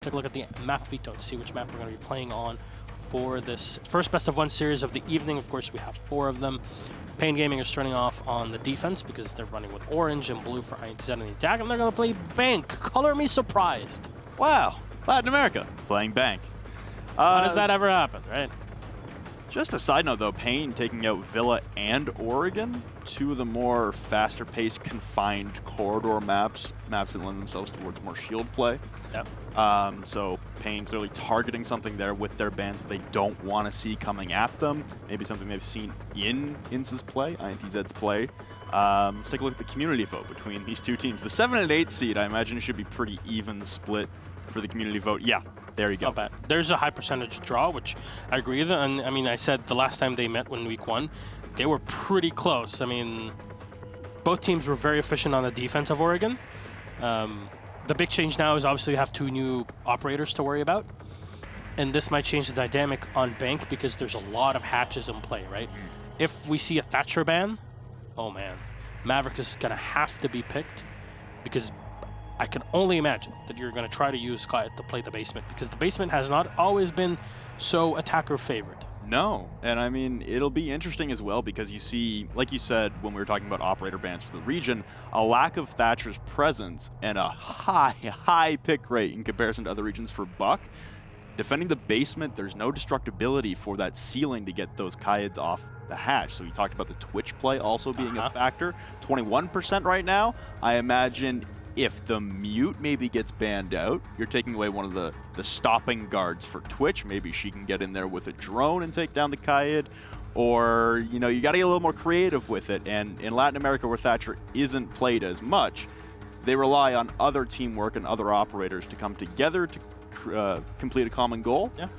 take a look at the map veto to see which map we're going to be playing on for this first best of 1 series of the evening. Of course, we have 4 of them. paiN Gaming is starting off on the defense because they're running with orange and blue for INTZ in the attack, and they're going to play Bank. Color me surprised. Wow, Latin America playing Bank. How does that ever happen, right? Just a side note, though, paiN taking out Villa and Oregon, 2 of the more faster-paced, confined corridor maps that lend themselves towards more shield play. Yep. So paiN clearly targeting something there with their bans that they don't want to see coming at them. Maybe something they've seen in INTZ's play, INTZ's play. Let's take a look at the community vote between these 2 teams. The 7 and 8 seed, I imagine, should be pretty even split for the community vote. Yeah. There you go. Not bad. There's a high percentage draw, which I agree with. And I mean, I said the last time they met in week 1, they were pretty close. I mean, both teams were very efficient on the defense of Oregon. The big change now is obviously you have 2 new operators to worry about. And this might change the dynamic on Bank because there's a lot of hatches in play, right? If we see a Thatcher ban, oh man, Maverick is going to have to be picked because I can only imagine that you're going to try to use Quiet to play the basement because the basement has not always been so attacker favored. No, and I mean, it'll be interesting as well because you see, like you said, when we were talking about operator bans for the region, a lack of Thatcher's presence and a high pick rate in comparison to other regions for Buck. Defending the basement, there's no destructibility for that ceiling to get those Kaids off the hatch. So you talked about the Twitch play also being a factor. 21% right now. I imagine if the mute maybe gets banned out, you're taking away one of the stopping guards for Twitch. Maybe she can get in there with a drone and take down the Kaid. Or, you know, you got to get a little more creative with it. And in Latin America, where Thatcher isn't played as much, they rely on other teamwork and other operators to come together to complete a common goal. Yeah.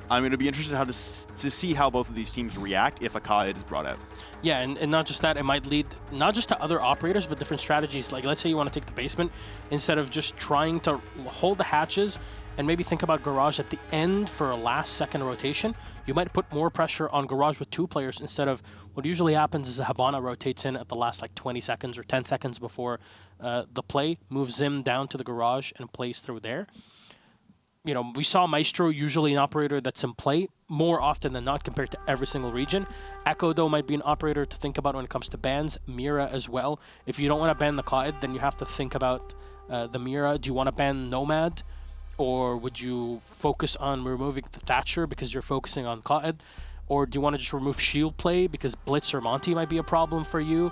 I'm going to be interested to see how both of these teams react if a Kaid is brought out. Yeah, and not just that, it might lead not just to other operators, but different strategies. Like, let's say you want to take the basement, instead of just trying to hold the hatches and maybe think about Garage at the end for a last-second rotation, you might put more pressure on Garage with 2 players instead of what usually happens is Habana rotates in at the last, like, 20 seconds or 10 seconds before the play, moves Zim down to the Garage and plays through there. You know, we saw Maestro, usually an operator that's in play more often than not compared to every single region. Echo, though, might be an operator to think about when it comes to bans. Mira as well. If you don't want to ban the Qaid, then you have to think about the Mira. Do you want to ban Nomad? Or would you focus on removing the Thatcher because you're focusing on Qaid? Or do you want to just remove shield play because Blitz or Monty might be a problem for you?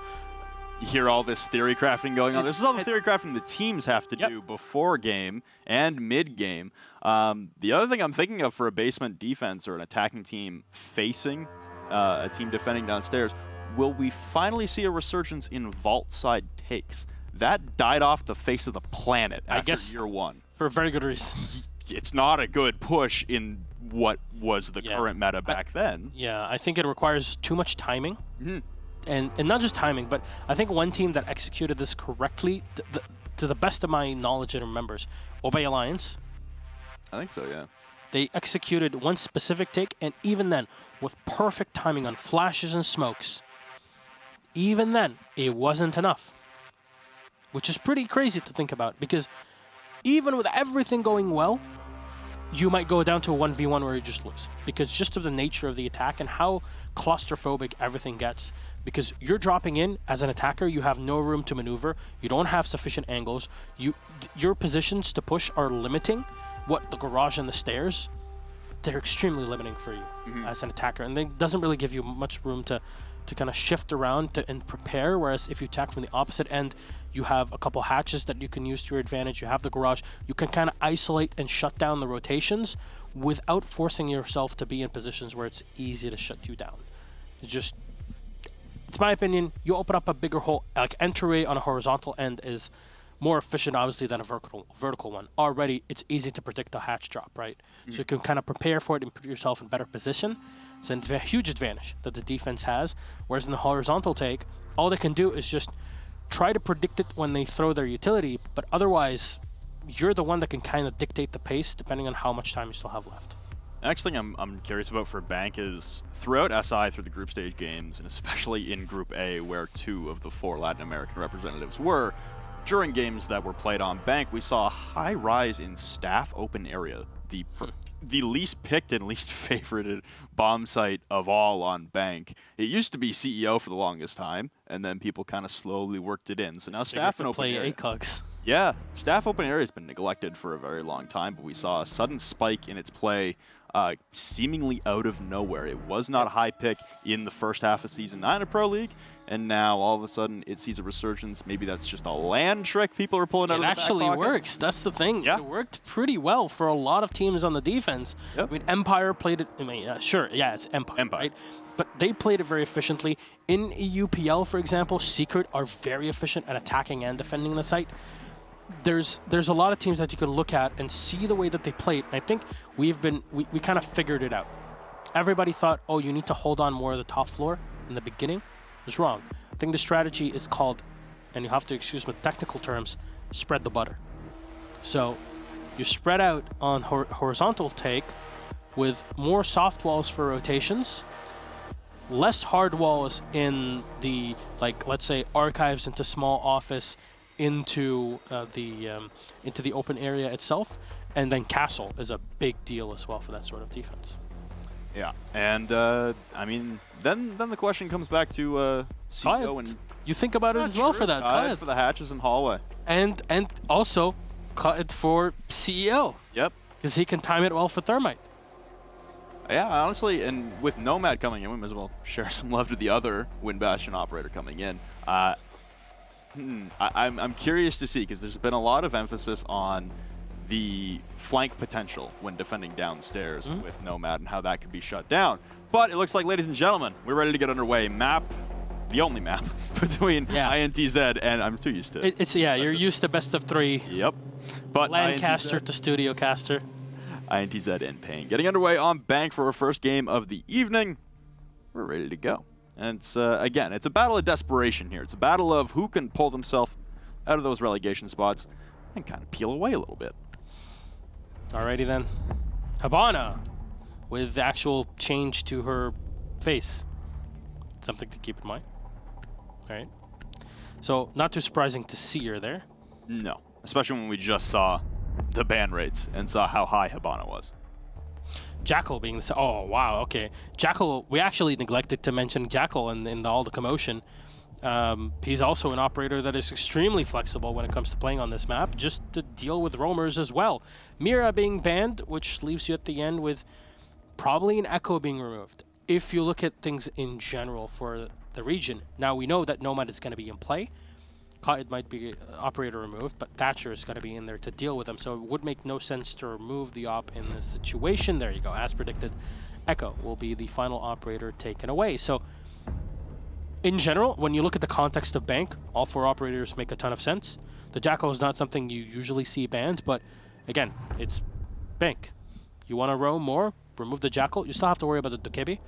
You hear all this theory crafting going on. This is all the theory crafting the teams have to do before game and mid-game. The other thing I'm thinking of for a basement defense or an attacking team facing a team defending downstairs, will we finally see a resurgence in vault side takes? That died off the face of the planet after year 1. For a very good reason. It's not a good push in what was the current meta back then. Yeah, I think it requires too much timing. And not just timing, but I think one team that executed this correctly, to the best of my knowledge and remembers, Obey Alliance. I think so, yeah. They executed one specific take, and even then, with perfect timing on flashes and smokes, even then, it wasn't enough. Which is pretty crazy to think about, because even with everything going well, you might go down to a 1v1 where you just lose. Because just of the nature of the attack and how claustrophobic everything gets. Because you're dropping in, as an attacker, you have no room to maneuver. You don't have sufficient angles. Your positions to push are limiting. What, the Garage and the stairs? They're extremely limiting for you as an attacker. And it doesn't really give you much room to kind of shift around and prepare. Whereas if you attack from the opposite end, you have a couple hatches that you can use to your advantage. You have the Garage. You can kind of isolate and shut down the rotations without forcing yourself to be in positions where it's easy to shut you down. It's my opinion, you open up a bigger hole. Like, entryway on a horizontal end is more efficient, obviously, than a vertical one. Already, it's easy to predict a hatch drop, right? So you can kind of prepare for it and put yourself in better position. It's a huge advantage that the defense has. Whereas in the horizontal take, all they can do is just try to predict it when they throw their utility, but otherwise, you're the one that can kind of dictate the pace depending on how much time you still have left. Next thing I'm curious about for Bank is throughout SI through the group stage games, and especially in Group A, where 2 of the 4 Latin American representatives were, during games that were played on bank, we saw a high rise in staff open area, the least picked and least favorited bomb site of all on bank. It used to be CEO for the longest time, and then people kind of slowly worked it in. So now staff and open area. ACOGs. Yeah, staff open area has been neglected for a very long time, but we saw a sudden spike in its play seemingly out of nowhere. It was not a high pick in the first half of Season 9 of Pro League, and now all of a sudden it sees a resurgence. Maybe that's just a land trick people are pulling out of the back pocket. It actually works. That's the thing. Yeah. It worked pretty well for a lot of teams on the defense. Yep. I mean, Empire played it. I mean, sure, yeah, it's Empire, right? But they played it very efficiently. In UPL, for example, Secret are very efficient at attacking and defending the site. There's a lot of teams that you can look at and see the way that they played. And I think we kind of figured it out. Everybody thought, oh, you need to hold on more of the top floor in the beginning. It was wrong. I think the strategy is called, and you have to excuse me, technical terms, spread the butter. So you spread out on horizontal take with more soft walls for rotations, less hard walls in the, like, let's say, archives into small office, into the open area itself, and then castle is a big deal as well for that sort of defense. Yeah, and I mean, then the question comes back to CEO and you think about it as well for that. Kayed for the hatches and hallway, and also Kayed for CEO. Yep, because he can time it well for Thermite. Yeah, honestly, and with Nomad coming in, we might as well share some love to the other Wind Bastion operator coming in. I'm curious to see, because there's been a lot of emphasis on the flank potential when defending downstairs with Nomad and how that could be shut down. But it looks like, ladies and gentlemen, we're ready to get underway. Map, the only map between INTZ and I'm too used to it. You're used to best of three. Yep. But Lancaster INTZ to Studio Caster. INTZ and paiN getting underway on bank for our first game of the evening. We're ready to go. And it's, again, it's a battle of desperation here. It's a battle of who can pull themselves out of those relegation spots and kind of peel away a little bit. Alrighty then. Habana with actual change to her face. Something to keep in mind. Alright. So, not too surprising to see her there. No. Especially when we just saw the ban rates and saw how high Habana was. Jackal being the... Oh, wow, okay. Jackal, we actually neglected to mention Jackal in all the commotion. He's also an operator that is extremely flexible when it comes to playing on this map, just to deal with roamers as well. Mira being banned, which leaves you at the end with probably an Echo being removed. If you look at things in general for the region. Now, we know that Nomad is going to be in play. It might be operator removed, but Thatcher is going to be in there to deal with them, so it would make no sense to remove the op in this situation. There you go. As predicted, Echo will be the final operator taken away. So, in general, when you look at the context of bank, all four operators make a ton of sense. The Jackal is not something you usually see banned, but again, it's bank. You want to roam more, remove the Jackal. You still have to worry about the Dokkaebi,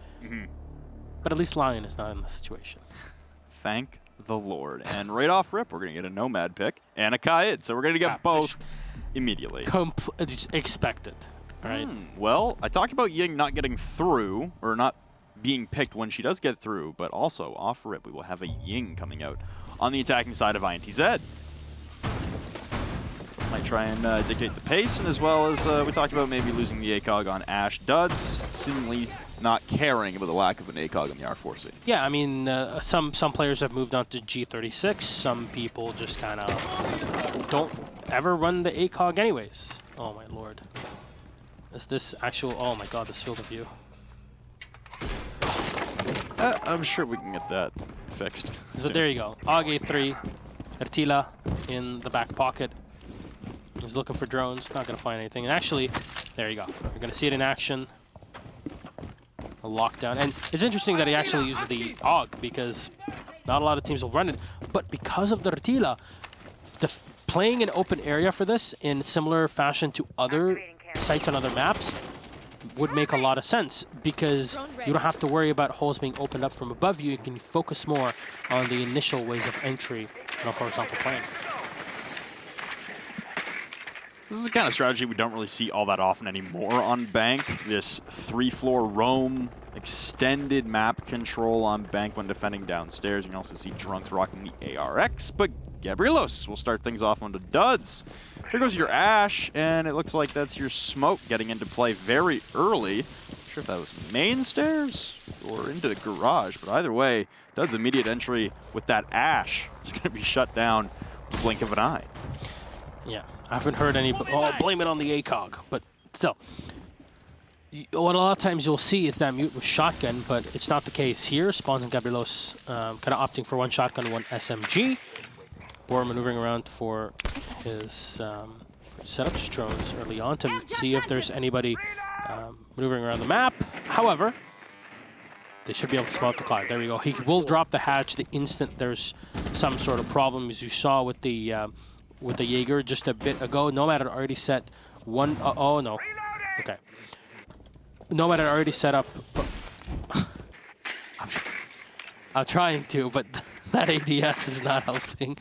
but at least Lion is not in the situation. Thank the Lord. And right off rip, we're going to get a Nomad pick and a Kayed. So we're going to get both immediately. It's expected, right? Well, I talked about Ying not getting through, or not being picked when she does get through, but also off rip, we will have a Ying coming out on the attacking side of INTZ. Might try and dictate the pace, and as well as we talked about maybe losing the ACOG on Ash Duds, seemingly not caring about the lack of an ACOG on the R4C. Yeah, I mean, some players have moved on to G36. Some people just kind of don't ever run the ACOG anyways. Oh my lord. Is this actual... Oh my god, this field of view. I'm sure we can get that fixed. So there you go. AG 3, Ertila in the back pocket. He's looking for drones, not going to find anything. And actually, there you go. You're going to see it in action. A lockdown. And it's interesting that he actually uses the AUG because not a lot of teams will run it. But because of the Ertila, playing an open area for this in similar fashion to other sites on other maps would make a lot of sense because you don't have to worry about holes being opened up from above you. You can focus more on the initial ways of entry on a horizontal plane. This is the kind of strategy we don't really see all that often anymore on bank. This 3-floor roam, extended map control on bank when defending downstairs. You can also see Drunks rocking the ARX, but Gabrielos will start things off on the duds. Here goes your Ash, and it looks like that's your smoke getting into play very early. Not sure if that was main stairs or into the garage, but either way, duds immediate entry with that Ash is going to be shut down with a blink of an eye. Yeah, I haven't heard any, oh, blame it on the ACOG, but still. What a lot of times you'll see is that mute with shotgun, but it's not the case here. Spawns and Gabrielos kind of opting for one shotgun, one SMG. Bor maneuvering around for his setup drones early on to see if there's anybody maneuvering around the map. However, they should be able to spot the cloud. There we go. He will drop the hatch the instant there's some sort of problem, as you saw with the Jaeger just a bit ago. Nomad had already set one. Oh no. Okay. Nomad had already set up. I'm trying to, but that ADS is not helping.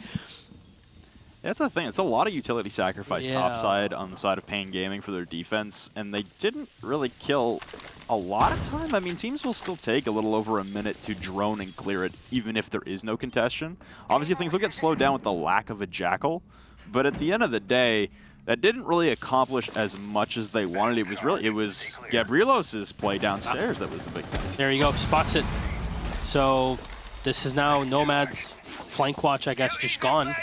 That's the thing. It's a lot of utility sacrifice topside on the side of paiN Gaming for their defense, and they didn't really kill a lot of time. I mean, teams will still take a little over a minute to drone and clear it, even if there is no congestion. Obviously, things will get slowed down with the lack of a Jackal, but at the end of the day, that didn't really accomplish as much as they wanted. It was Gabrielos' play downstairs that was the big thing. There you go, spots it. So this is now Nomad's flank watch, I guess, just gone.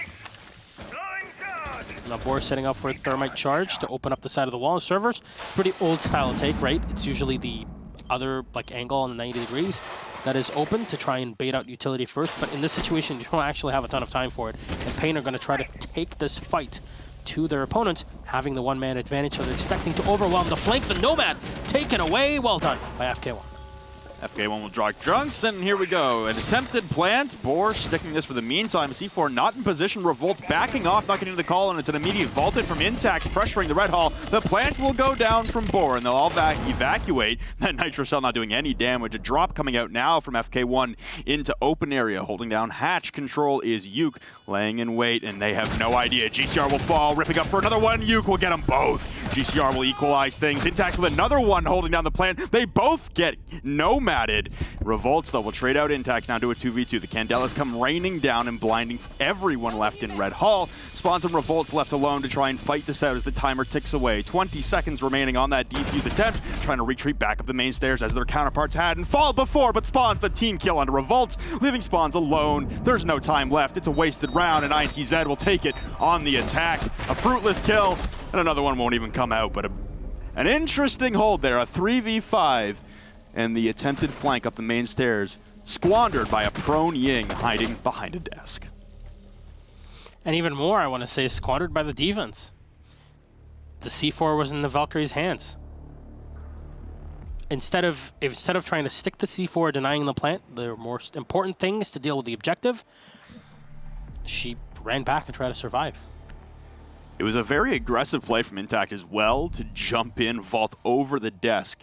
Now Bor setting up for a thermite charge to open up the side of the wall. Servers, pretty old style take, right? It's usually the other angle on the 90 degrees that is open to try and bait out utility first. But in this situation, you don't actually have a ton of time for it. And paiN are going to try to take this fight to their opponents, having the one-man advantage, so they're expecting to overwhelm the flank. The Nomad taken away. Well done by FK1. FK1 will draw Drunks, and here we go. An attempted plant. Bor sticking this for the meantime. C4 not in position. Revolt's backing off, not getting the call, and it's an immediate vaulted from INTZ, pressuring the Red Hall. The plant will go down from Bor, and they'll all evacuate. That Nitro Cell not doing any damage. A drop coming out now from FK1 into open area. Holding down hatch control is Yuke, laying in wait, and they have no idea. GCR will fall, ripping up for another one. Yuke will get them both. GCR will equalize things. INTZ with another one holding down the plant. They both get Nomad. Revolts, though, will trade out INTZ now to a 2v2. The Candelas come raining down and blinding everyone left in Red Hall. Spawns and Revolts left alone to try and fight this out as the timer ticks away. 20 seconds remaining on that defuse attempt, trying to retreat back up the main stairs as their counterparts had and fall before, but Spawns the team kill onto Revolts, leaving Spawns alone. There's no time left. It's a wasted round, and INTZ will take it on the attack. A fruitless kill, and another one won't even come out, but an interesting hold there, a 3v5. And the attempted flank up the main stairs squandered by a prone Ying hiding behind a desk. And even more, I want to say, squandered by the defense. The C4 was in the Valkyrie's hands. Instead of trying to stick the C4, denying the plant, the most important thing is to deal with the objective. She ran back and tried to survive. It was a very aggressive play from INTZ as well to jump in, vault over the desk,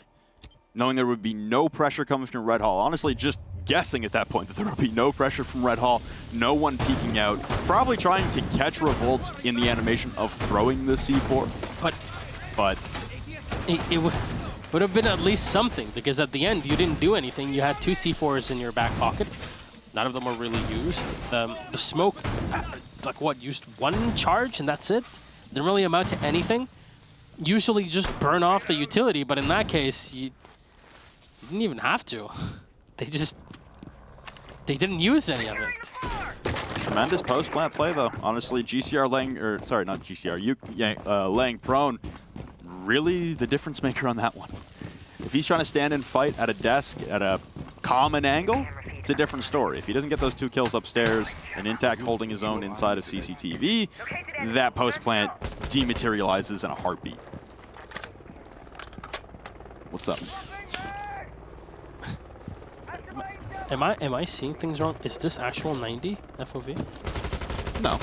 knowing there would be no pressure coming from Red Hall. Honestly, just guessing at that point that there would be no pressure from Red Hall, no one peeking out, probably trying to catch Revolts in the animation of throwing the C4. But it would have been at least something, because at the end, you didn't do anything. You had two C4s in your back pocket. None of them were really used. The smoke, used one charge and that's it? Didn't really amount to anything. Usually just burn off the utility, but in that case, you didn't even have to. They didn't use any of it. Tremendous post-plant play, though. Honestly, GCR laying, or sorry, not GCR, Yuke laying prone, really the difference maker on that one. If he's trying to stand and fight at a desk at a common angle, it's a different story. If he doesn't get those 2 kills upstairs and INTZ holding his own inside of CCTV, that post-plant dematerializes in a heartbeat. What's up? Am I seeing things wrong? Is this actual 90 FOV? No.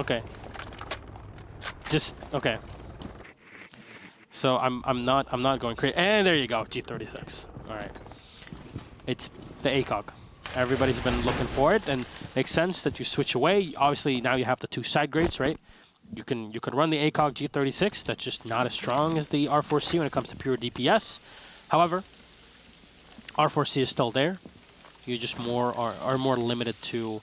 Okay. Just okay. So I'm not going crazy. And there you go, G36. All right. It's the ACOG. Everybody's been looking for it, and makes sense that you switch away. Obviously, now you have the 2 side grades, right? You can run the ACOG G36. That's just not as strong as the R4C when it comes to pure DPS. However, R4C is still there. You just are more limited to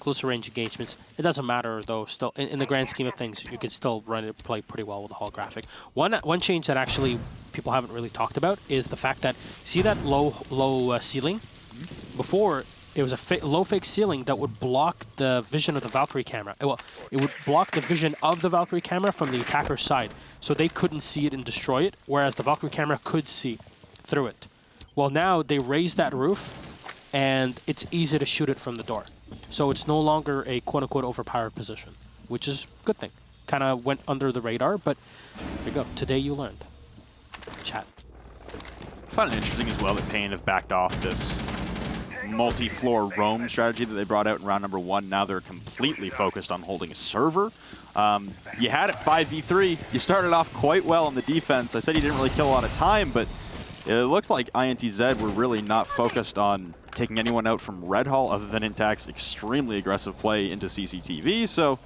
closer range engagements. It doesn't matter, though, still, in the grand scheme of things, you can still play pretty well with the holographic. One change that actually people haven't really talked about is the fact that, see that low ceiling? Before, it was a low fake ceiling that would block the vision of the Valkyrie camera. Well, it would block the vision of the Valkyrie camera from the attacker's side, so they couldn't see it and destroy it, whereas the Valkyrie camera could see through it. Well, now they raised that roof, and it's easy to shoot it from the door. So it's no longer a quote-unquote overpowered position, which is a good thing. Kind of went under the radar, but there you go. Today you learned. Chat. I find it interesting as well that paiN have backed off this multi-floor roam strategy that they brought out in round number 1. Now they're completely focused on holding a server. You had it 5v3. You started off quite well on the defense. I said you didn't really kill a lot of time, but it looks like INTZ were really not focused on taking anyone out from Red Hall other than INTZ's extremely aggressive play into CCTV. So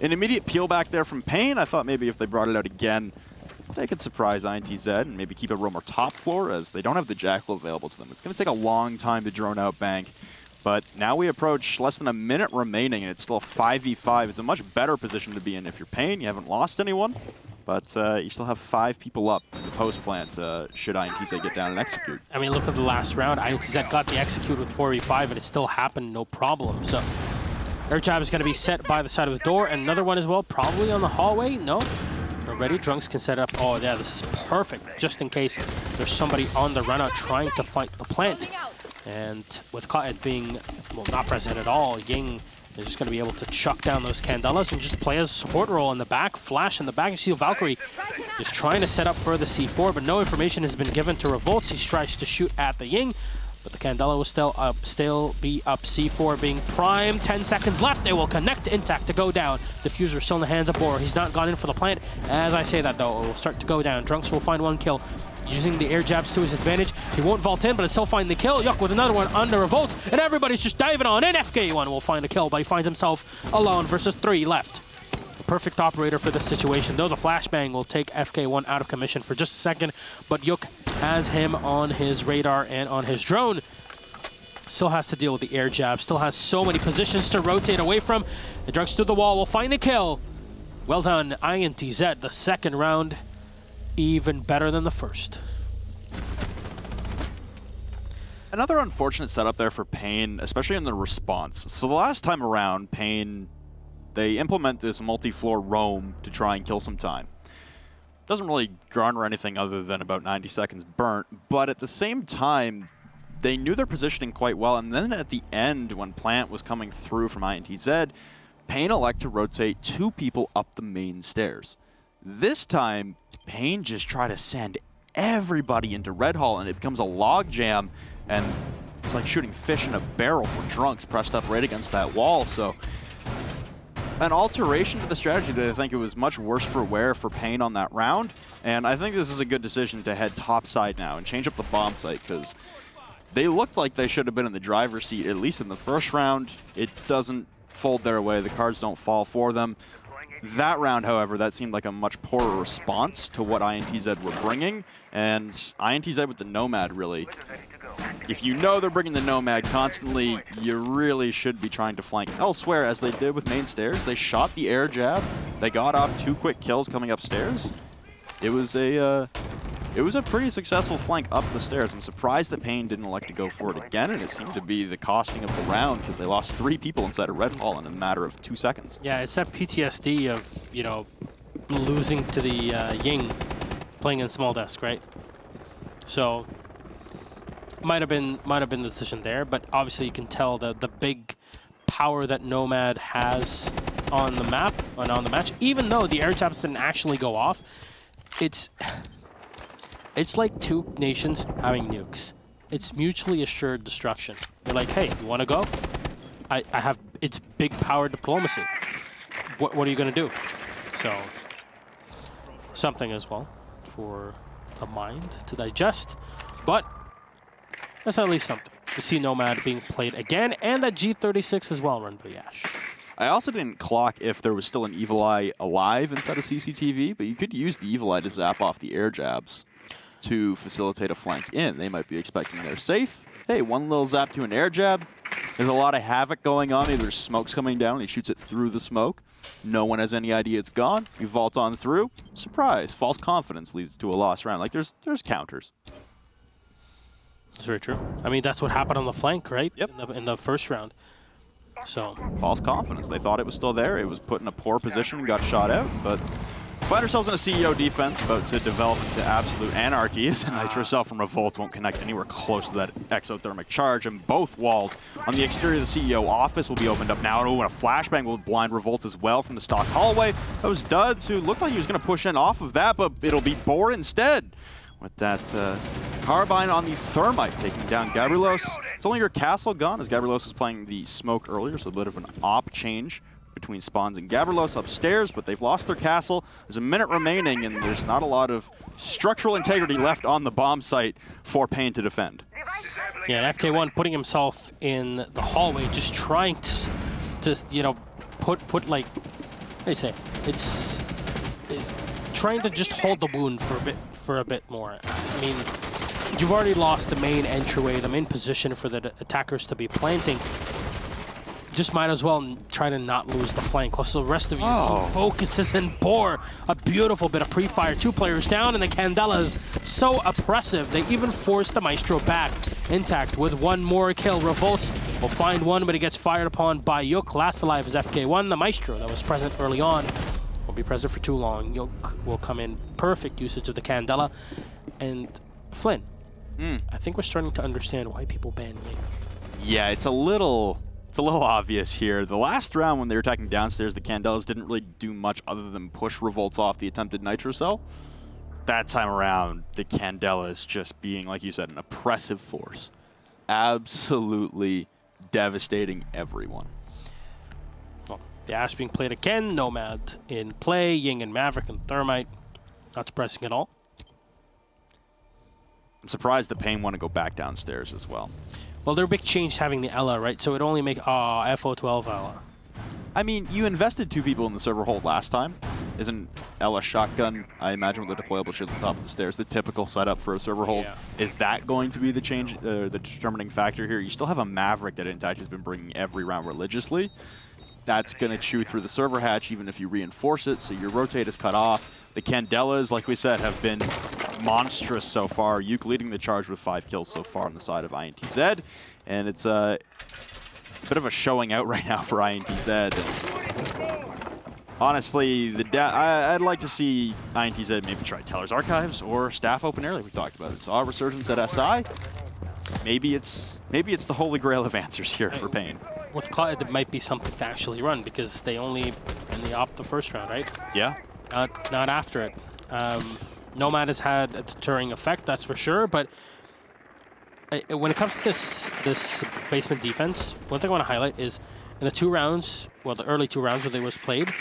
an immediate peel back there from paiN. I thought maybe if they brought it out again, they could surprise INTZ and maybe keep a roamer top floor, as they don't have the Jackal available to them. It's going to take a long time to drone out Bank, but now we approach less than a minute remaining, and it's still 5v5. It's a much better position to be in if you're paiN. You haven't lost anyone, but you still have 5 people up in the post plant should INTZ get down and execute. I mean, look at the last round. INTZ got the execute with 4v5, and it still happened, no problem. So air jab is going to be set by the side of the door, and another one as well, probably on the hallway. No. Already, Drunks can set up. Oh, yeah, this is perfect, just in case there's somebody on the run-out trying to fight the plant. And with it being, well, not present at all, Ying is just going to be able to chuck down those Candelas and just play as a support role in the back, flash in the back. You see Valkyrie is trying to set up for the C4, but no information has been given to Revolts. He tries to shoot at the Ying, but the Candela will still be up. C4 being primed. 10 seconds left. They will connect intact to go down. Diffuser still in the hands of Boar. He's not gone in for the plant. As I say that, though, it will start to go down. Drunks will find one kill. Using the air jabs to his advantage. He won't vault in, but it's still finding the kill. Yuck with another one under Revolts, and everybody's just diving on in. FK1 will find a kill, but he finds himself alone versus 3 left. The perfect operator for this situation, though the flashbang will take FK1 out of commission for just a second, but Yuk has him on his radar and on his drone. Still has to deal with the air jab, still has so many positions to rotate away from. The Drunks to the wall will find the kill. Well done, INTZ. The second round, even better than the first. Another unfortunate setup there for paiN, especially in the response. So the last time around, paiN, they implement this multi-floor roam to try and kill some time. Doesn't really garner anything other than about 90 seconds burnt, but at the same time, they knew their positioning quite well, and then at the end, when Plant was coming through from INTZ, paiN elect to rotate 2 people up the main stairs. This time, paiN just try to send everybody into Red Hall, and it becomes a log jam, and it's like shooting fish in a barrel for Drunks pressed up right against that wall. So an alteration to the strategy that I think it was much worse for wear for paiN on that round, and I think this is a good decision to head topside now and change up the bomb site, because they looked like they should have been in the driver's seat, at least in the first round. It doesn't fold their way. The cards don't fall for them. That round, however, that seemed like a much poorer response to what INTZ were bringing, and INTZ with the Nomad, really. If you know they're bringing the Nomad constantly, you really should be trying to flank elsewhere, as they did with main stairs. They shot the air jab. They got off 2 quick kills coming upstairs. It was a pretty successful flank up the stairs. I'm surprised that paiN didn't elect to go for it again, and it seemed to be the costing of the round, because they lost 3 people inside of Red Hall in a matter of 2 seconds. Yeah, it's that PTSD of, you know, losing to the Ying playing in small desk, right? So might have been the decision there, but obviously you can tell the big power that Nomad has on the map and on the match. Even though the air jabs didn't actually go off, it's like 2 nations having nukes. It's mutually assured destruction. They're like, hey, you want to go? It's big power diplomacy. What are you going to do? So, something as well for the mind to digest. But that's at least something. You see Nomad being played again, and that G36 as well run by Yash. I also didn't clock if there was still an Evil Eye alive inside of CCTV, but you could use the Evil Eye to zap off the air jabs to facilitate a flank in. They might be expecting they're safe. Hey, one little zap to an air jab, There's a lot of havoc going on. Maybe there's smokes coming down. He shoots it through the smoke. No one has any idea it's gone. You vault on through. Surprise. False confidence leads to a lost round. Like, there's counters. That's very true. I mean, that's what happened on the flank, right? Yep. In the first round. So False confidence. They thought it was still there. It was put in a poor position and got shot out, but find ourselves in a CEO defense about to develop into absolute anarchy as a Nitrocell from Revolt won't connect anywhere close to that exothermic charge, and both walls on the exterior of the CEO office will be opened up now. And a flashbang will blind Revolt as well from the stock hallway. That was Duds, who looked like he was going to push in off of that, but it'll be Boar instead. With that carbine on the Thermite taking down Gabrielos. It's only your castle gone, as Gabrielos was playing the smoke earlier, so a bit of an op change between Spawns and Gabrielos upstairs, but they've lost their castle. There's a minute remaining, and there's not a lot of structural integrity left on the bomb site for paiN to defend. yeah, and FK1 putting himself in the hallway, just trying to you know, put like, what do you say? Trying to just hold the wound for a bit more. I mean, you've already lost the main entryway, the main position for the attackers to be planting. Just might as well try to not lose the flank. Also, the rest of your team focuses and Boar. A beautiful bit of pre-fire. 2 players down, and the Candela is so oppressive. They even force the Maestro back intact with 1 more kill. Revolts will find 1, but he gets fired upon by Yook. Last alive is FK1. The Maestro that was present early on will be present for too long. Yook will come in. Perfect usage of the Candela. And Flynn, I think we're starting to understand why people ban Ying. Yeah, it's a little obvious here. The last round when they were attacking downstairs, the Candelas didn't really do much other than push Revolts off the attempted Nitrocell. That time around, the Candelas just being, like you said, an oppressive force. Absolutely devastating everyone. Well, the Ash being played again, Nomad in play, Ying and Maverick and Thermite. Not surprising at all. I'm surprised the paiN want to go back downstairs as well. Well, their big change having the Ela, right? So it only make FO12 Ela. I mean, you invested 2 people in the server hold last time. Isn't Ela shotgun, I imagine, with a deployable shield at the top of the stairs, the typical setup for a server hold? Yeah. Is that going to be the change, the determining factor here? You still have a Maverick that INTZ has been bringing every round religiously. That's going to chew through the server hatch even if you reinforce it, so your rotate is cut off. The Candelas, like we said, have been monstrous so far. Yuke leading the charge with 5 kills so far on the side of INTZ, and it's a bit of a showing out right now for INTZ. Honestly, I'd like to see INTZ maybe try Teller's Archives or Staff Open Air like we talked about. It saw a resurgence at SI. Maybe it's the holy grail of answers here for paiN. With Cloud, it might be something to actually run because they only opt the first round, right? Yeah. Not after it. Nomad has had a deterring effect, that's for sure, but when it comes to this basement defense, one thing I want to highlight is in the 2 rounds, well, the early 2 rounds where they was played,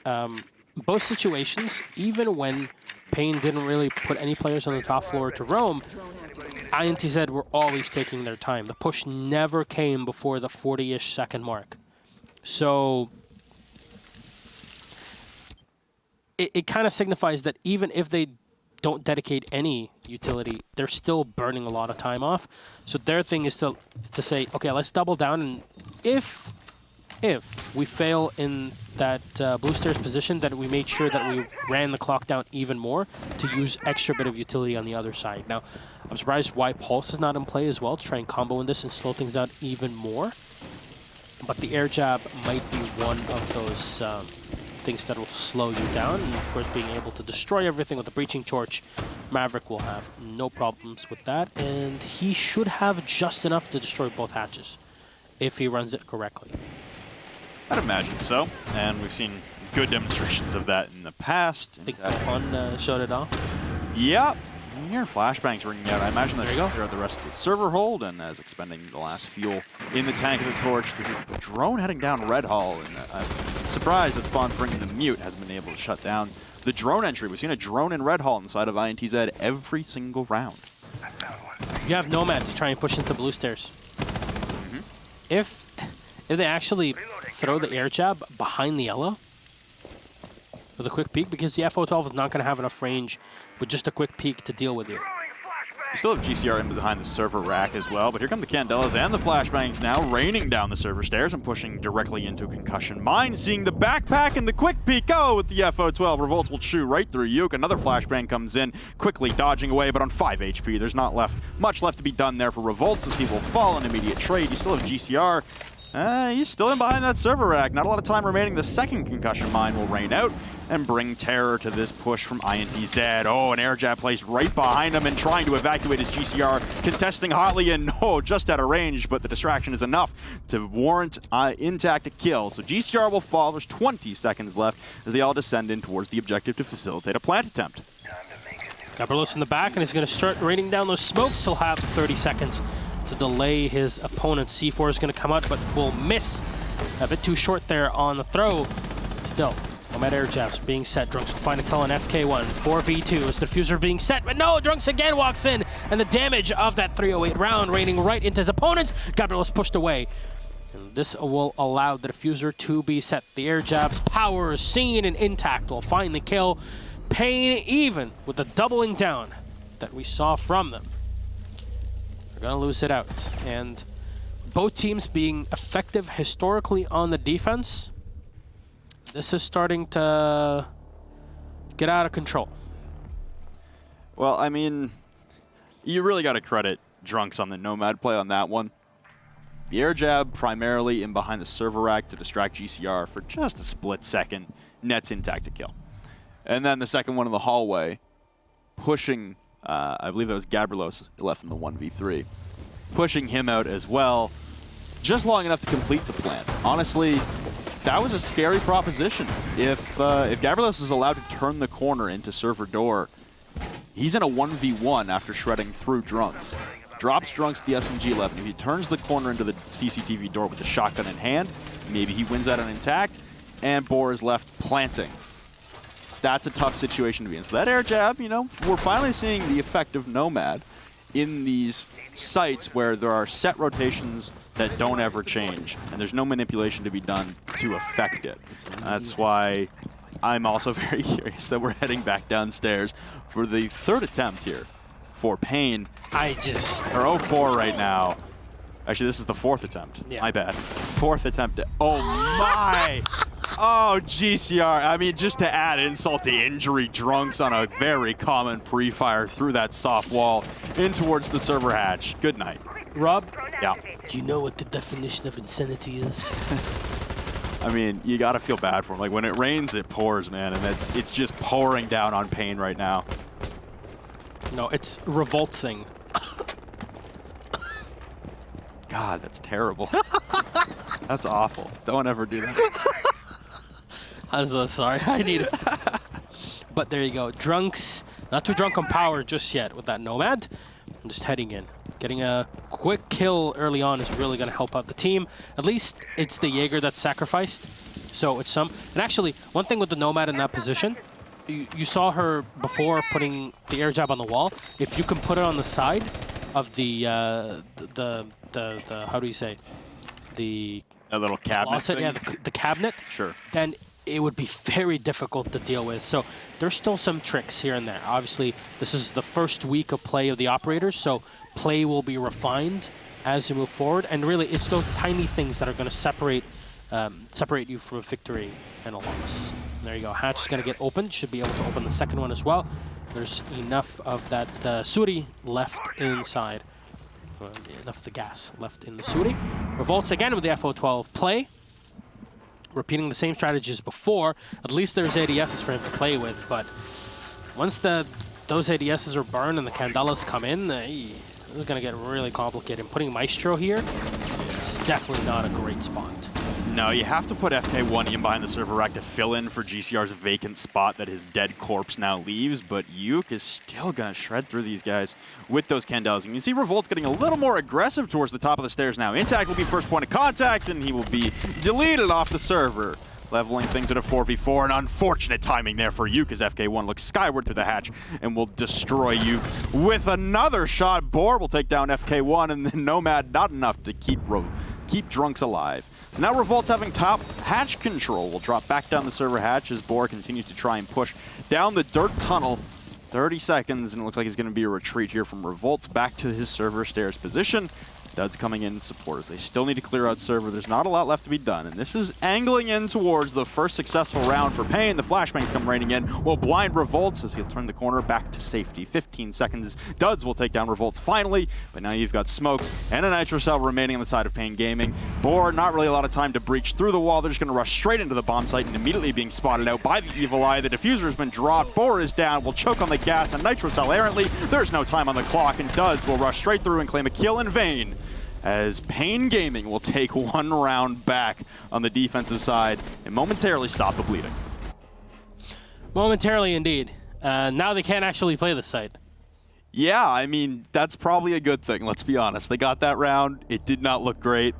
both situations, even when paiN didn't really put any players on the top floor to roam, INTZ were always taking their time. The push never came before the 40-ish second mark. So it kind of signifies that even if they don't dedicate any utility, they're still burning a lot of time off. So their thing is to say, okay, let's double down, and if we fail in that blue stairs position, that we made sure that we ran the clock down even more to use extra bit of utility on the other side. Now, I'm surprised why Pulse is not in play as well to try and combo in this and slow things down even more. But the air jab might be one of those things that will slow you down. And of course, being able to destroy everything with the Breaching Torch, Maverick will have no problems with that. And he should have just enough to destroy both hatches if he runs it correctly. I'd imagine so, and we've seen good demonstrations of that in the past. I think paiN showed it off. Yeah, you hear flashbangs ringing out. I imagine that's There you clear the rest of the server hold, and as expending the last fuel in the tank of the torch, there's a drone heading down Red Hall, and I'm surprised that Spawn's bringing the mute has been able to shut down the drone entry. We've seen a drone in Red Hall inside of INTZ every single round. You have Nomad to try and push into blue stairs. If they actually throw the air jab behind the Ela with a quick peek, because the FO12 is not going to have enough range with just a quick peek to deal with you. You still have GCR in behind the server rack as well, but here come the Candelas and the Flashbangs now, raining down the server stairs and pushing directly into Concussion Mine, seeing the backpack and the quick peek. Oh, with the FO12, Revolts will chew right through Uke. Another Flashbang comes in, quickly dodging away, but on 5 HP. There's not much left to be done there for Revolts, as he will fall in immediate trade. You still have GCR. He's still in behind that server rack. Not a lot of time remaining. The second Concussion Mine will rain out and bring terror to this push from INTZ. Oh, an air jab placed right behind him and trying to evacuate his GCR, contesting hotly and just out of range, but the distraction is enough to warrant intact a kill. So GCR will fall. There's 20 seconds left as they all descend in towards the objective to facilitate a plant attempt. Gabrielos in the back, and he's going to start raining down those smokes. He'll have 30 seconds to delay his opponent. C4 is going to come out, but will miss. A bit too short there on the throw. Still, Nomad air jabs being set. Drunks will find a kill on FK1. 4v2 as the diffuser being set, but no, Drunks again walks in, and the damage of that 308 round raining right into his opponents. Gabrielos pushed away. And this will allow the diffuser to be set. The air jabs, power, seen, and intact will find the kill. paiN, even with the doubling down that we saw from them, they're going to lose it out. And both teams being effective historically on the defense, this is starting to get out of control. Well, I mean, you really got to credit Drunks on the Nomad play on that one. The air jab primarily in behind the server rack to distract GCR for just a split second, nets intact to kill. And then the second one in the hallway, pushing, I believe that was Gabrielos left in the 1v3, pushing him out as well, just long enough to complete the plant. Honestly, that was a scary proposition. If Gabrielos is allowed to turn the corner into server door, he's in a 1v1 after shredding through Drunks. Drops Drunks to the SMG-11. If he turns the corner into the CCTV door with the shotgun in hand, maybe he wins that on intact, and Boar is left planting. That's a tough situation to be in. So that air jab, you know, we're finally seeing the effect of Nomad in these sites where there are set rotations that don't ever change, and there's no manipulation to be done to affect it. That's why I'm also very curious that we're heading back downstairs for the third attempt here for paiN. They're 0-4 right now. Actually, this is the fourth attempt. Yeah. My bad. Fourth attempt. Oh, my! Oh, GCR. I mean, just to add insult to injury, Drunks on a very common pre-fire through that soft wall in towards the server hatch. Good night. Rob? Yeah. Do you know what the definition of insanity is? I mean, you got to feel bad for him. Like, when it rains, it pours, man, and it's just pouring down on paiN right now. No, it's revolting. God, that's terrible. That's awful. Don't ever do that. I'm so sorry. I need it. But there you go. Drunks, not too drunk on power just yet with that Nomad. I'm just heading in. Getting a quick kill early on is really going to help out the team. At least it's the Jaeger that's sacrificed. So it's some. And actually, one thing with the Nomad in that position, you saw her before putting the air jab on the wall. If you can put it on the side of the how do you say? A little cabinet thing? Yeah, the cabinet. Sure. Then it would be very difficult to deal with. So there's still some tricks here and there. Obviously, this is the first week of play of the operators, so play will be refined as you move forward. And really, it's those tiny things that are going to separate you from a victory and a loss. And there you go. Hatch is going to get opened. Should be able to open the second one as well. There's enough of that Suri left inside. Enough of the gas left in the Suri. Revolts again with the FO12 play. Repeating the same strategy as before. At least there's ADSs for him to play with, but once those ADSs are burned and the Candelas come in, this is going to get really complicated. Putting Maestro here is definitely not a great spot. No, you have to put FK1 in behind the server rack to fill in for GCR's vacant spot that his dead corpse now leaves, but Uke is still going to shred through these guys with those Candelas. And you see Revolt's getting a little more aggressive towards the top of the stairs now. Intact will be first point of contact, and he will be deleted off the server, leveling things at a 4v4. An unfortunate timing there for Uke as FK1 looks skyward through the hatch and will destroy Uke with another shot. Boar will take down FK1, and then Nomad not enough to keep Drunks alive. So now Revolt's having top hatch control. Will drop back down the server hatch as Boar continues to try and push down the dirt tunnel 30 seconds, and it looks like it's going to be a retreat here from Revolts back to his server stairs position. Duds coming in support as they still need to clear out server. There's not a lot left to be done, and this is angling in towards the first successful round for paiN. The flashbangs come raining in, will blind Revolts as he'll turn the corner back to safety. 15 seconds. Duds will take down Revolts finally, but now you've got smokes and a nitro cell remaining on the side of paiN Gaming. Boar, not really a lot of time to breach through the wall. They're just going to rush straight into the bomb site and immediately being spotted out by the Evil Eye. The diffuser has been dropped. Boar is down, will choke on the gas, and nitro cell errantly. There's no time on the clock, and Duds will rush straight through and claim a kill in vain, as paiN Gaming will take one round back on the defensive side and momentarily stop the bleeding. Momentarily, indeed. Now they can't actually play the site. Yeah, I mean, that's probably a good thing, let's be honest. They got that round. It did not look great.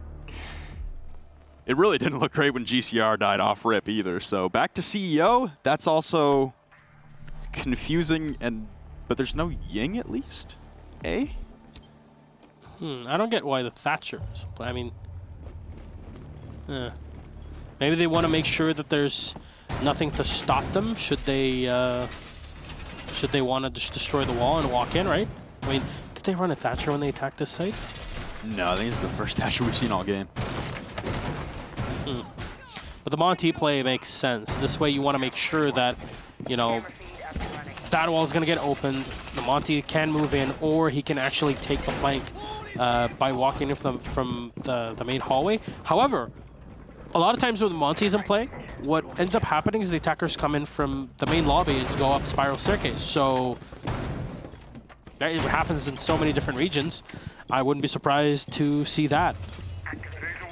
It really didn't look great when GCR died off rip either. So back to CEO. That's also confusing, but there's no Ying at least, eh? I don't get why the Thatchers, but I mean, maybe they want to make sure that there's nothing to stop them should they want to just destroy the wall and walk in, right? I mean, did they run a Thatcher when they attacked this site? No, I think it's the first Thatcher we've seen all game. But the Monty play makes sense. This way you want to make sure that, you know, that wall is going to get opened, the Monty can move in, or he can actually take the flank by walking in from the main hallway. However, a lot of times when the Monty's in play, what ends up happening is the attackers come in from the main lobby and go up spiral staircase. So it happens in so many different regions. I wouldn't be surprised to see that.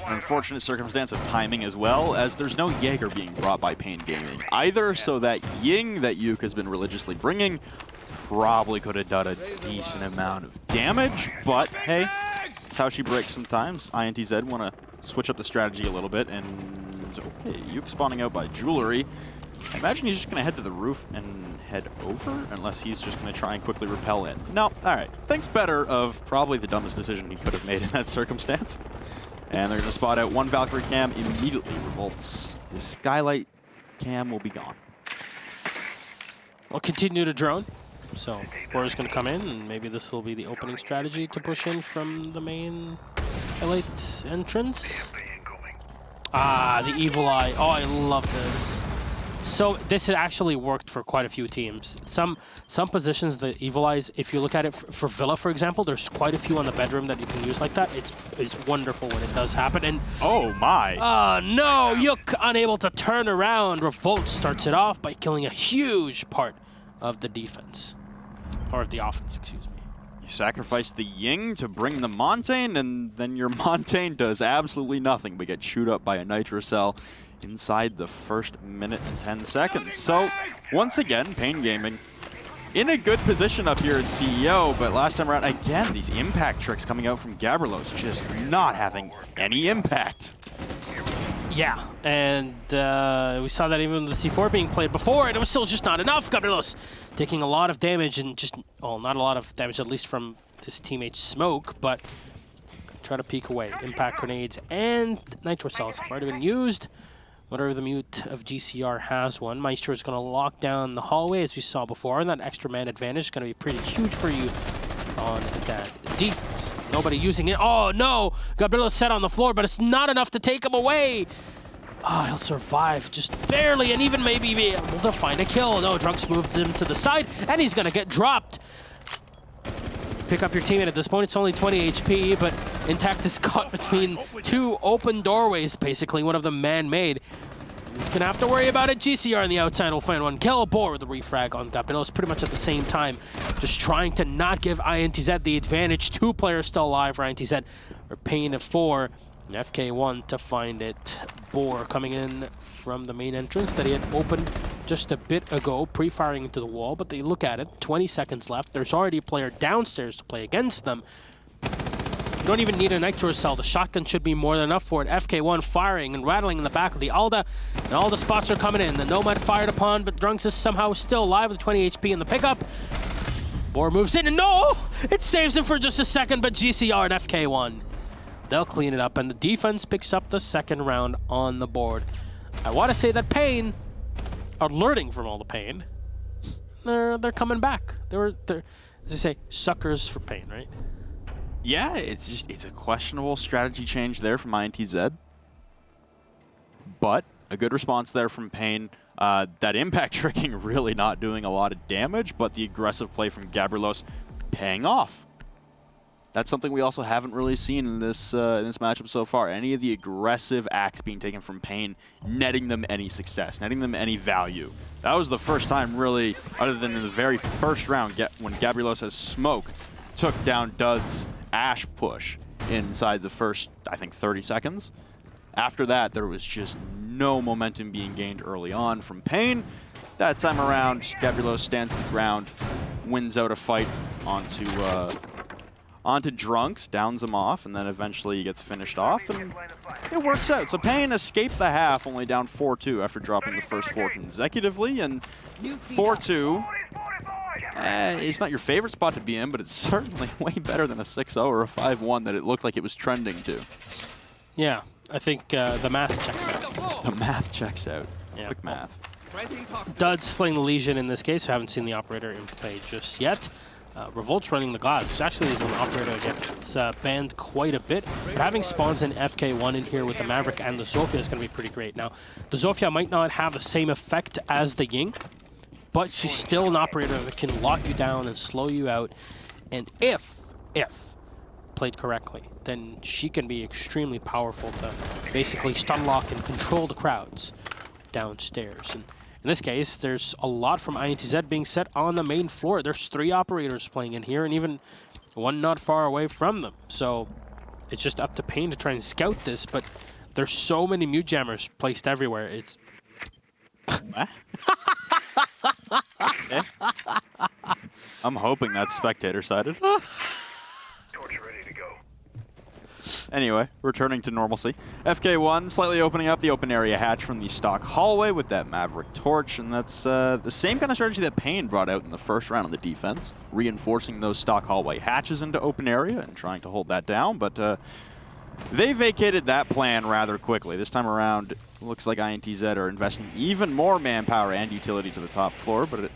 An unfortunate circumstance of timing as well, as there's no Jaeger being brought by paiN Gaming either, so that Ying that Yuke has been religiously bringing probably could have done a decent amount of damage, but hey, that's how she breaks sometimes. INTZ want to switch up the strategy a little bit, and okay, Yuke spawning out by Jewelry. I imagine he's just going to head to the roof and head over, unless he's just going to try and quickly repel in. No, all right. Thinks better of probably the dumbest decision he could have made in that circumstance. And they're going to spot out one Valkyrie cam, immediately Revolts. His Skylight cam will be gone. We'll continue to drone. So Boar's going to come in, and maybe this will be the opening strategy to push in from the main Skylight entrance. Ah, the Evil Eye. Oh, I love this. So this has actually worked for quite a few teams. Some positions, the Evil Eyes, if you look at it for Villa, for example, there's quite a few on the bedroom that you can use like that. It's wonderful when it does happen. And oh my! No, Yuke unable to turn around. Revolt starts it off by killing a huge part of the defense, or of the offense, excuse me. You sacrifice the Ying to bring the Montaigne, and then your Montaigne does absolutely nothing but get chewed up by a Nitro Cell inside the first minute and 10 seconds. So, once again, paiN Gaming in a good position up here in CEO, but last time around, again, these impact tricks coming out from Gabrielos just not having any impact. Yeah, and we saw that even with the C4 being played before, and it was still just not enough. Gabrielos taking a lot of damage, and just, well, not a lot of damage, at least from his teammate Smoke, but try to peek away. Impact grenades and Nitro Cells have already been used. Whatever the mute of GCR has one. Maestro is going to lock down the hallway, as we saw before, and that extra man advantage is going to be pretty huge for you on that defense. Nobody using it. Oh, no! Gabrielos set on the floor, but it's not enough to take him away. Oh, he'll survive just barely, and even maybe be able to find a kill. No, Drunks moved him to the side, and he's going to get dropped. Pick up your teammate at this point. It's only 20 HP, but Intact is caught between two open doorways, basically, one of them man-made. He's going to have to worry about it. GCR on the outside will find one kill. Boar with the refrag on Gabrielos pretty much at the same time, just trying to not give INTZ the advantage. Two players still alive for INTZ. Or paiN at 4, and FK1 to find it. Boar coming in from the main entrance that he had opened just a bit ago, pre-firing into the wall, but they look at it, 20 seconds left. There's already a player downstairs to play against them. You don't even need a Nitro Cell. The shotgun should be more than enough for it. FK1 firing and rattling in the back of the Alda, and all the spots are coming in. The Nomad fired upon, but Drunks is somehow still alive with 20 HP in the pickup. Boar moves in, and no! It saves him for just a second, but GCR and FK1. They'll clean it up, and the defense picks up the second round on the board. I want to say that paiN are learning from all the pain. they're coming back. They're as you say, suckers for paiN, right? Yeah, it's a questionable strategy change there from INTZ, but a good response there from paiN. That impact tricking really not doing a lot of damage, but the aggressive play from Gabrielos paying off. That's something we also haven't really seen in this matchup so far. Any of the aggressive acts being taken from paiN, netting them any success, netting them any value. That was the first time really, other than in the very first round, when Gabrielos as Smoke took down Dud's Ash push inside the first, I think, 30 seconds. After that, there was just no momentum being gained early on from paiN. That time around, Gabrielos stands his ground, wins out a fight onto Drunks, downs him off, and then eventually he gets finished off, and it works out. So paiN escaped the half, only down 4-2 after dropping the first 4 consecutively, and 4-2. It's not your favorite spot to be in, but it's certainly way better than a 6-0 or a 5-1 that it looked like it was trending to. Yeah, I think the math checks out. The math checks out. Yeah. Quick math. Dud's playing the Legion in this case, so I haven't seen the operator in play just yet. Revolt's running the Glass, which actually is an operator that gets banned quite a bit. But having spawns in FK1 in here with the Maverick and the Zofia is going to be pretty great. Now, the Zofia might not have the same effect as the Ying, but she's still an operator that can lock you down and slow you out. And if played correctly, then she can be extremely powerful to basically stun lock and control the crowds downstairs. And in this case, there's a lot from INTZ being set on the main floor. There's 3 operators playing in here, and even one not far away from them. So it's just up to paiN to try and scout this, but there's so many mute jammers placed everywhere. It's... I'm hoping that's spectator-sided. Anyway, returning to normalcy. FK1 slightly opening up the open area hatch from the stock hallway with that Maverick torch, and that's the same kind of strategy that paiN brought out in the first round on the defense, reinforcing those stock hallway hatches into open area and trying to hold that down, but they vacated that plan rather quickly. This time around, looks like INTZ are investing even more manpower and utility to the top floor, but it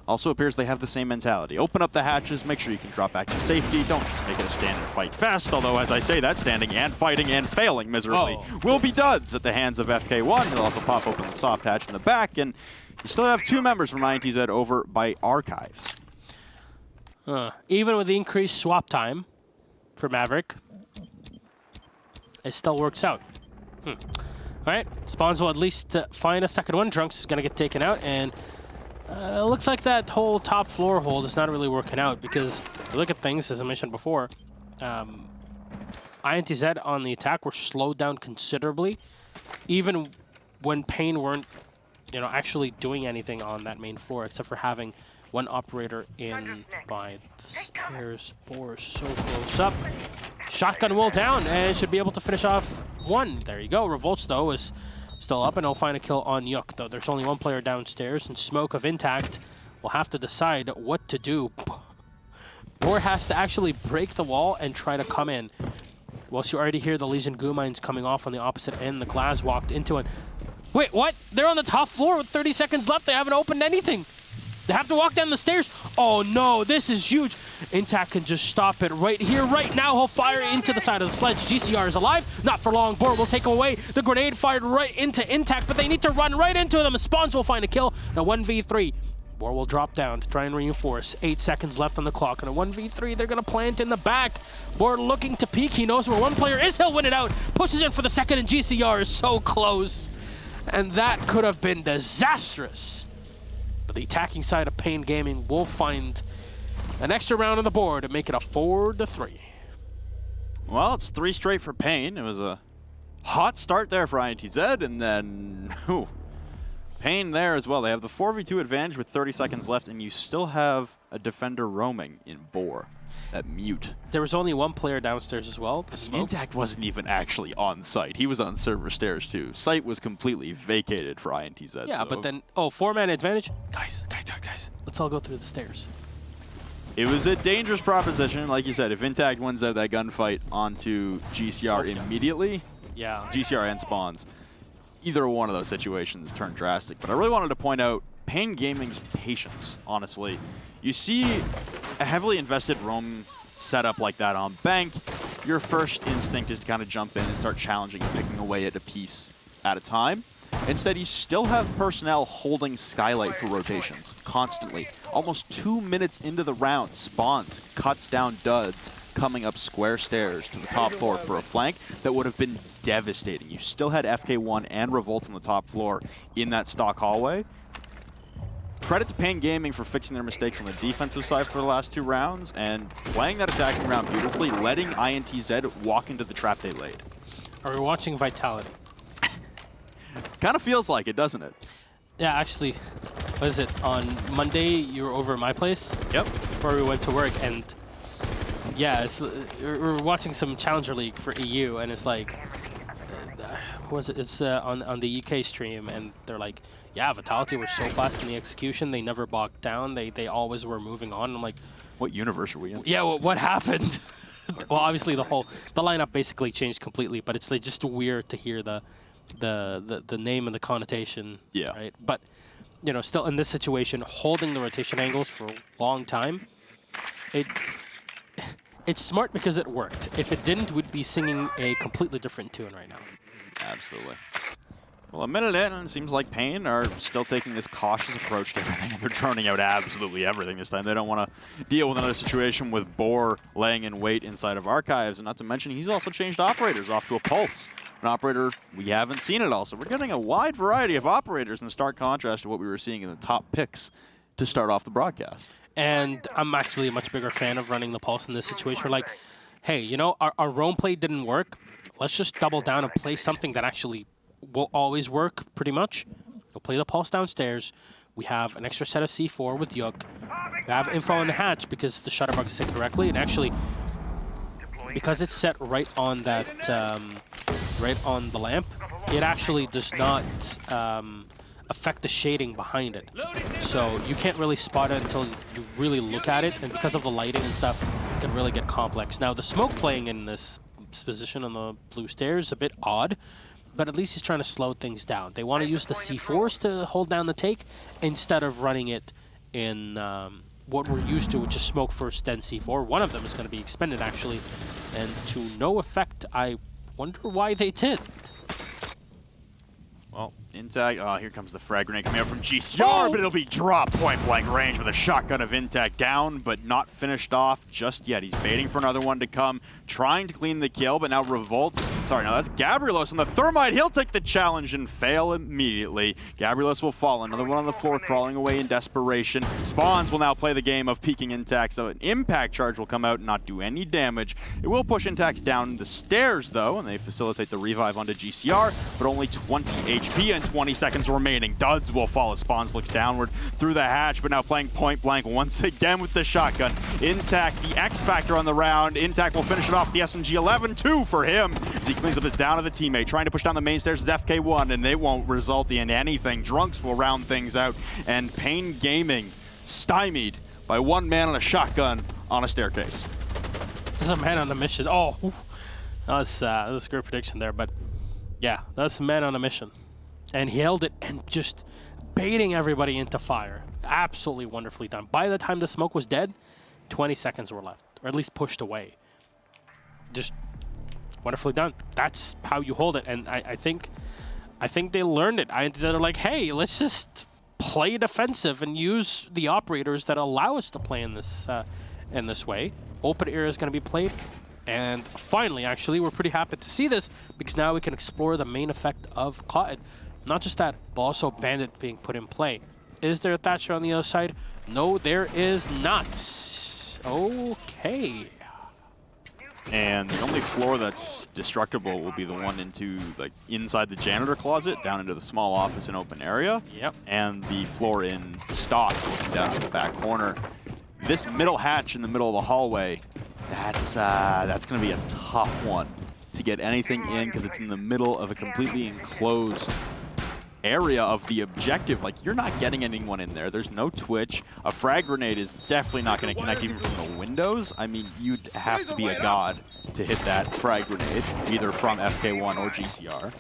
also appears they have the same mentality. Open up the hatches, make sure you can drop back to safety. Don't just make it a stand and fight fest, although as I say that, standing and fighting and failing miserably will be duds at the hands of FK1. He'll also pop open the soft hatch in the back, and you still have 2 members from INTZ over by Archives. Even with the increased swap time for Maverick, it still works out. All right, Spawns will at least find a second one. Drunks is going to get taken out, and it looks like that whole top floor hold is not really working out because if you look at things, as I mentioned before, INTZ on the attack were slowed down considerably, even when paiN weren't, actually doing anything on that main floor except for having one operator in by the stairs. Boar so close up. Shotgun will down and should be able to finish off one. There you go. Revolts, though, is still up, and he'll find a kill on Yuk, though there's only one player downstairs, and Smoke of Intact will have to decide what to do. Boar has to actually break the wall and try to come in. Whilst you already hear the Legion goo mines coming off on the opposite end, the Glass walked into it. Wait, what? They're on the top floor with 30 seconds left. They haven't opened anything. They have to walk down the stairs. Oh no, this is huge. Intact can just stop it right here, right now. He'll fire into the side of the sledge. GCR is alive. Not for long. Boar will take him away. The grenade fired right into Intact, but they need to run right into them. Spawns will find a kill. Now 1v3. Boar will drop down to try and reinforce. 8 seconds left on the clock. And a 1v3, they're going to plant in the back. Boar looking to peek. He knows where one player is. He'll win it out. Pushes in for the second, and GCR is so close. And that could have been disastrous. But the attacking side of paiN Gaming will find an extra round on the board to make it a 4-3. Well, it's 3 straight for paiN. It was a hot start there for INTZ, and then paiN there as well. They have the 4v2 advantage with 30 seconds left, and you still have a defender roaming in Boar at mute. There was only one player downstairs as well. Intact wasn't even actually on site. He was on server stairs too. Site was completely vacated for INTZ. Yeah, so. but then, 4-man advantage. Guys, let's all go through the stairs. It was a dangerous proposition. Like you said, if Intact wins out that gunfight onto GCR immediately, yeah, GCR and Spawns, either one of those situations turned drastic. But I really wanted to point out paiN Gaming's patience, honestly. You see a heavily invested roam setup like that on Bank, your first instinct is to kind of jump in and start challenging and picking away at a piece at a time. Instead, you still have personnel holding Skylight for rotations constantly. Almost 2 minutes into the round, Spawns cuts down Duds, coming up square stairs to the top floor for a flank that would have been devastating. You still had FK1 and Revolt on the top floor in that stock hallway. Credit to paiN Gaming for fixing their mistakes on the defensive side for the last 2 rounds and playing that attacking round beautifully, letting INTZ walk into the trap they laid. Are we watching Vitality? Kind of feels like it, doesn't it? Yeah, actually, what is it? On Monday, you were over at my place? Yep. Before we went to work, and yeah, we're watching some Challenger League for EU, and it's like, who was it? It's on the UK stream, and they're like, yeah, Vitality was so fast in the execution, they never bogged down, they always were moving on. I'm like, what universe are we in? Yeah, well, what happened? Well, obviously the lineup basically changed completely, but it's like just weird to hear the name and the connotation. Yeah. Right. But you know, still in this situation, holding the rotation angles for a long time, it's smart because it worked. If it didn't, we'd be singing a completely different tune right now. Absolutely. Well, a minute in, and it seems like paiN are still taking this cautious approach to everything, and they're droning out absolutely everything this time. They don't want to deal with another situation with Boar laying in wait inside of Archives, and not to mention he's also changed operators off to a Pulse, an operator we haven't seen at all. So we're getting a wide variety of operators in stark contrast to what we were seeing in the top picks to start off the broadcast. And I'm actually a much bigger fan of running the Pulse in this situation. We're like, hey, you know, our roam play didn't work. Let's just double down and play something that actually will always work, pretty much. We'll play the Pulse downstairs. We have an extra set of C4 with Yuk. We have info on the hatch because the Shutterbug is set correctly. And actually, because it's set right on that, right on the lamp, it actually does not affect the shading behind it. So you can't really spot it until you really look at it. And because of the lighting and stuff, it can really get complex. Now, the smoke playing in this position on the blue stairs is a bit odd, but at least he's trying to slow things down. They want to use the C4s to hold down the take instead of running it in what we're used to, which is smoke first, then C4. One of them is going to be expended, actually, and to no effect. I wonder why they did. Well, INTZ, here comes the frag grenade coming out from GCR, but it'll be drop point blank range with a shotgun of INTZ down, but not finished off just yet. He's baiting for another one to come, trying to clean the kill, but now Revolts. Sorry, now that's Gabrielos on the Thermite. He'll take the challenge and fail immediately. Gabrielos will fall. Another one on the floor, crawling away in desperation. Spawns will now play the game of peeking INTZ, so an impact charge will come out and not do any damage. It will push INTZ down the stairs, though, and they facilitate the revive onto GCR, but only 20 HP and 20 seconds remaining. Duds will fall as Spawns looks downward through the hatch, but now playing point blank once again with the shotgun. INTZ, the X factor on the round. INTZ will finish it off the SMG 11-2 for him as he cleans up it down to the teammate. Trying to push down the main stairs is FK1, and they won't result in anything. Drunks will round things out, and paiN Gaming stymied by one man on a shotgun on a staircase. There's a man on a mission. Oh, that was a great prediction there, but yeah, that's a man on a mission. And he held it and just baiting everybody into fire. Absolutely wonderfully done. By the time the smoke was dead, 20 seconds were left, or at least pushed away. Just wonderfully done. That's how you hold it. And I think they learned it. INTZ are like, hey, let's just play defensive and use the operators that allow us to play in this way. Open air is going to be played. And finally, actually, we're pretty happy to see this because now we can explore the main effect of Cotton. Not just that, but also Bandit being put in play. Is there a Thatcher on the other side? No, there is not. Okay. And the only floor that's destructible will be the one into, like, inside the janitor closet, down into the small office and open area. Yep. And the floor in stock, looking down at the back corner. This middle hatch in the middle of the hallway, that's going to be a tough one to get anything in because it's in the middle of a completely enclosed area of the objective. Like, you're not getting anyone in there. There's no twitch. A frag grenade is definitely not going to connect even from the windows. I mean, you'd have to be a god to hit that frag grenade, either from FK1 or GCR.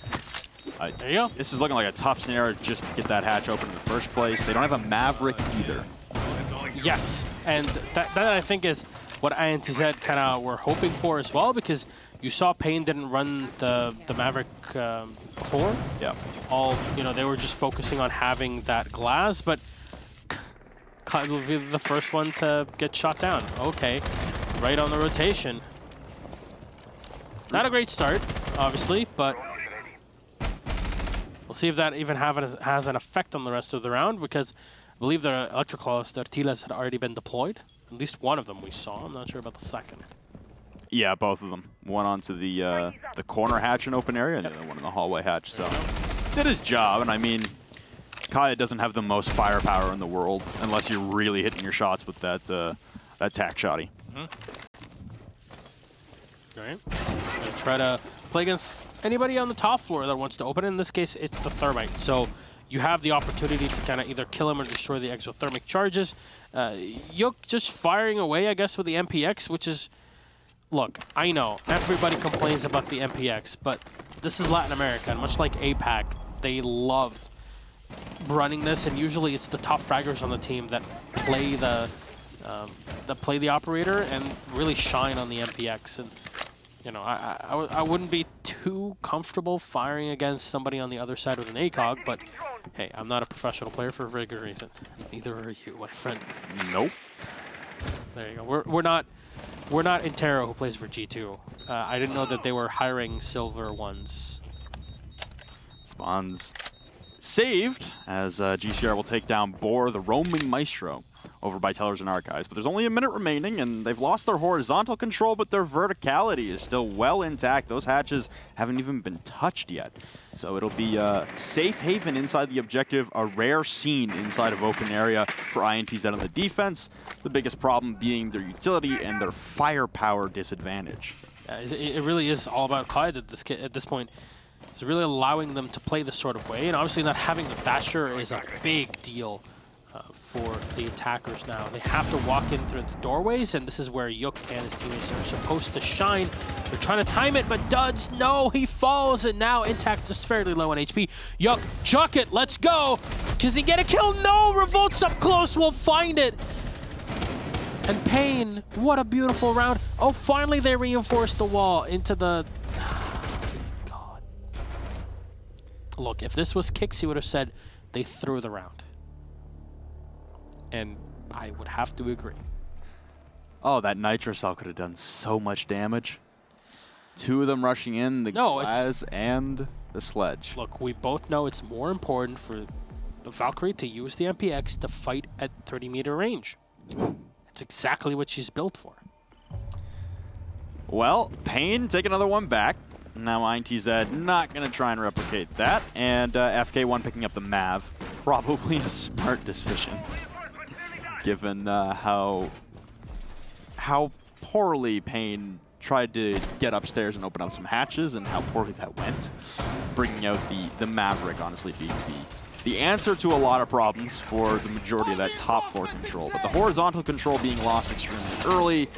There you go. This is looking like a tough scenario just to get that hatch open in the first place. They don't have a Maverick either. Yes, and that I think is what INTZ kind of were hoping for as well, because you saw paiN didn't run the Maverick before. Yeah. They were just focusing on having that glass, but Clyde will be the first one to get shot down. Okay, right on the rotation. Not a great start, obviously, but we'll see if that even has an effect on the rest of the round, because I believe the electricals, the Artiles, had already been deployed. At least one of them we saw. I'm not sure about the second. Yeah, both of them. One onto the corner hatch in open area, and the other one in the hallway hatch. So did his job, and I mean, Kaya doesn't have the most firepower in the world unless you're really hitting your shots with that tack shotty. All right. Gonna try to play against anybody on the top floor that wants to open it. In this case, it's the Thermite. So you have the opportunity to kind of either kill him or destroy the exothermic charges. Yuk just firing away, I guess, with the MPX, which is... Look, I know everybody complains about the MPX, but this is Latin America, and much like APAC, they love running this, and usually it's the top fraggers on the team that play the operator and really shine on the MPX. And I wouldn't be too comfortable firing against somebody on the other side with an ACOG, but hey, I'm not a professional player for a very good reason. Neither are you, my friend. Nope. There you go. We're not Intero, who plays for G2. I didn't know that they were hiring silver ones. Spawns saved as GCR will take down Boar, the roaming Maestro, over by Tellers and Archives. But there's only a minute remaining, and they've lost their horizontal control, but their verticality is still well intact. Those hatches haven't even been touched yet. So it'll be a safe haven inside the objective, a rare scene inside of open area for INTZ on the defense. The biggest problem being their utility and their firepower disadvantage. It really is all about Clyde at this point. It's really allowing them to play this sort of way, and obviously not having the Thatcher is a big deal for the attackers now. They have to walk in through the doorways, and this is where Yuk and his teammates are supposed to shine. They're trying to time it, but Duds, no, he falls, and now Intact is fairly low on HP. Yuk, chuck it, let's go! Does he get a kill? No, Revolt's up close, we'll find it! And paiN, what a beautiful round. Oh, finally they reinforced the wall into the... God. Look, if this was Kicks, he would have said they threw the round. And I would have to agree. Oh, that Nitro Cell could have done so much damage. Two of them rushing in, the Glass and the Sledge. Look, we both know it's more important for the Valkyrie to use the MPX to fight at 30-meter range. That's exactly what she's built for. Well, paiN take another one back. Now INTZ not going to try and replicate that. And FK1 picking up the Mav. Probably a smart decision, given how poorly paiN tried to get upstairs and open up some hatches and how poorly that went. Bringing out the Maverick, honestly, being the answer to a lot of problems for the majority of that top floor control. But the horizontal control being lost extremely early,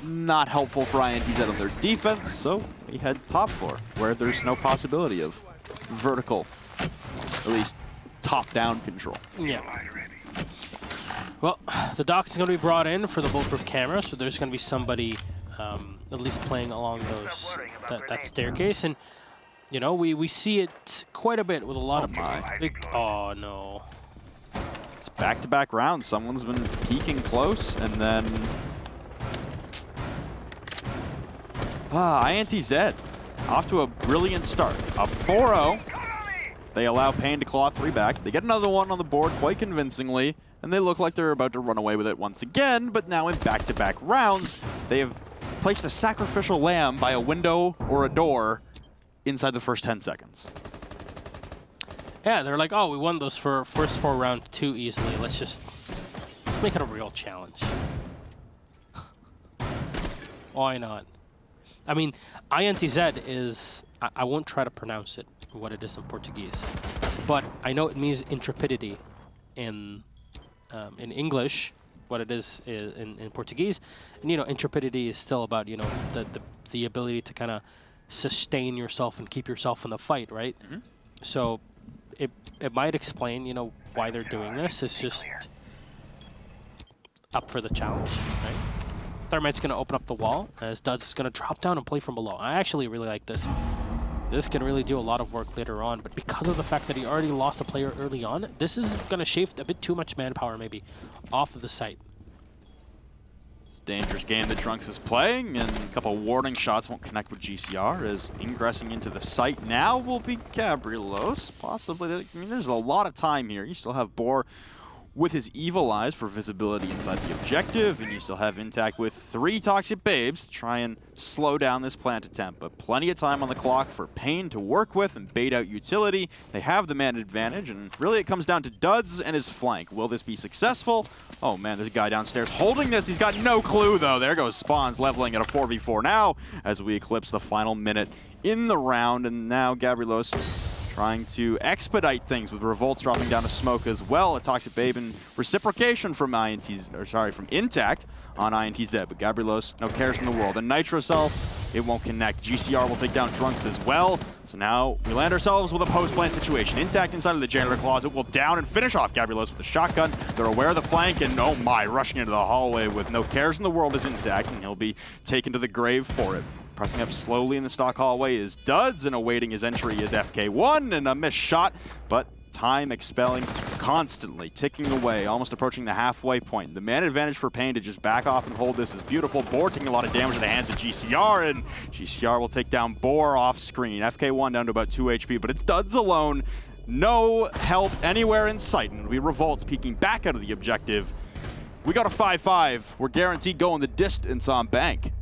not helpful for INTZ on their defense, so we head top floor, where there's no possibility of vertical, at least top-down control. Yeah. Well, the dock is going to be brought in for the bulletproof camera, so there's going to be somebody at least playing along that staircase. And, you know, we see it quite a bit with a lot of big... Oh, no. It's back-to-back rounds. Someone's been peeking close, and then... INTZ off to a brilliant start. Up 4-0. They allow paiN to claw 3 back. They get another one on the board quite convincingly, and they look like they're about to run away with it once again, but now in back-to-back rounds, they have placed a sacrificial lamb by a window or a door inside the first 10 seconds. Yeah, they're like, oh, we won those for first 4 rounds too easily. Let's make it a real challenge. Why not? I mean, INTZ is, I won't try to pronounce it, what it is in Portuguese, but I know it means intrepidity in English, what it is in Portuguese. And, you know, intrepidity is still about, you know, the ability to kind of sustain yourself and keep yourself in the fight, right? Mm-hmm. So it might explain, you know, why they're doing this. It's just up for the challenge, right? Thermite's going to open up the wall as Duds is going to drop down and play from below. I actually really like this. This can really do a lot of work later on, but because of the fact that he already lost a player early on, this is going to shave a bit too much manpower maybe off of the site. It's a dangerous game that Trunks is playing, and a couple warning shots won't connect with GCR as ingressing into the site now will be Gabrielos. Possibly, I mean, there's a lot of time here. You still have Boar with his evil eyes for visibility inside the objective, and you still have INTZ with 3 Toxic Babes to try and slow down this plant attempt. But plenty of time on the clock for paiN to work with and bait out utility. They have the man advantage, and really it comes down to Duds and his flank. Will this be successful? Oh man, there's a guy downstairs holding this. He's got no clue though. There goes Spawns leveling at a 4v4 now as we eclipse the final minute in the round, and now Gabrielos trying to expedite things with Revolts dropping down to smoke as well. A Toxic Babe in reciprocation from from Intact on INTZ, but Gabrielos, no cares in the world. And Nitro Cell, it won't connect. GCR will take down Drunks as well. So now we land ourselves with a post-plant situation. Intact inside of the janitor closet will down and finish off Gabrielos with a shotgun. They're aware of the flank, and oh my, rushing into the hallway with no cares in the world is Intact, and he'll be taken to the grave for it. Pressing up slowly in the stock hallway is Duds, and awaiting his entry is FK1, and a missed shot, but time expelling constantly, ticking away, almost approaching the halfway point. The man advantage for paiN to just back off and hold this is beautiful. Boar taking a lot of damage at the hands of GCR, and GCR will take down Boar off screen. FK1 down to about 2 HP, but it's Duds alone. No help anywhere in sight, and we Revolts peeking back out of the objective. We got a 5-5. We're guaranteed going the distance on Bank.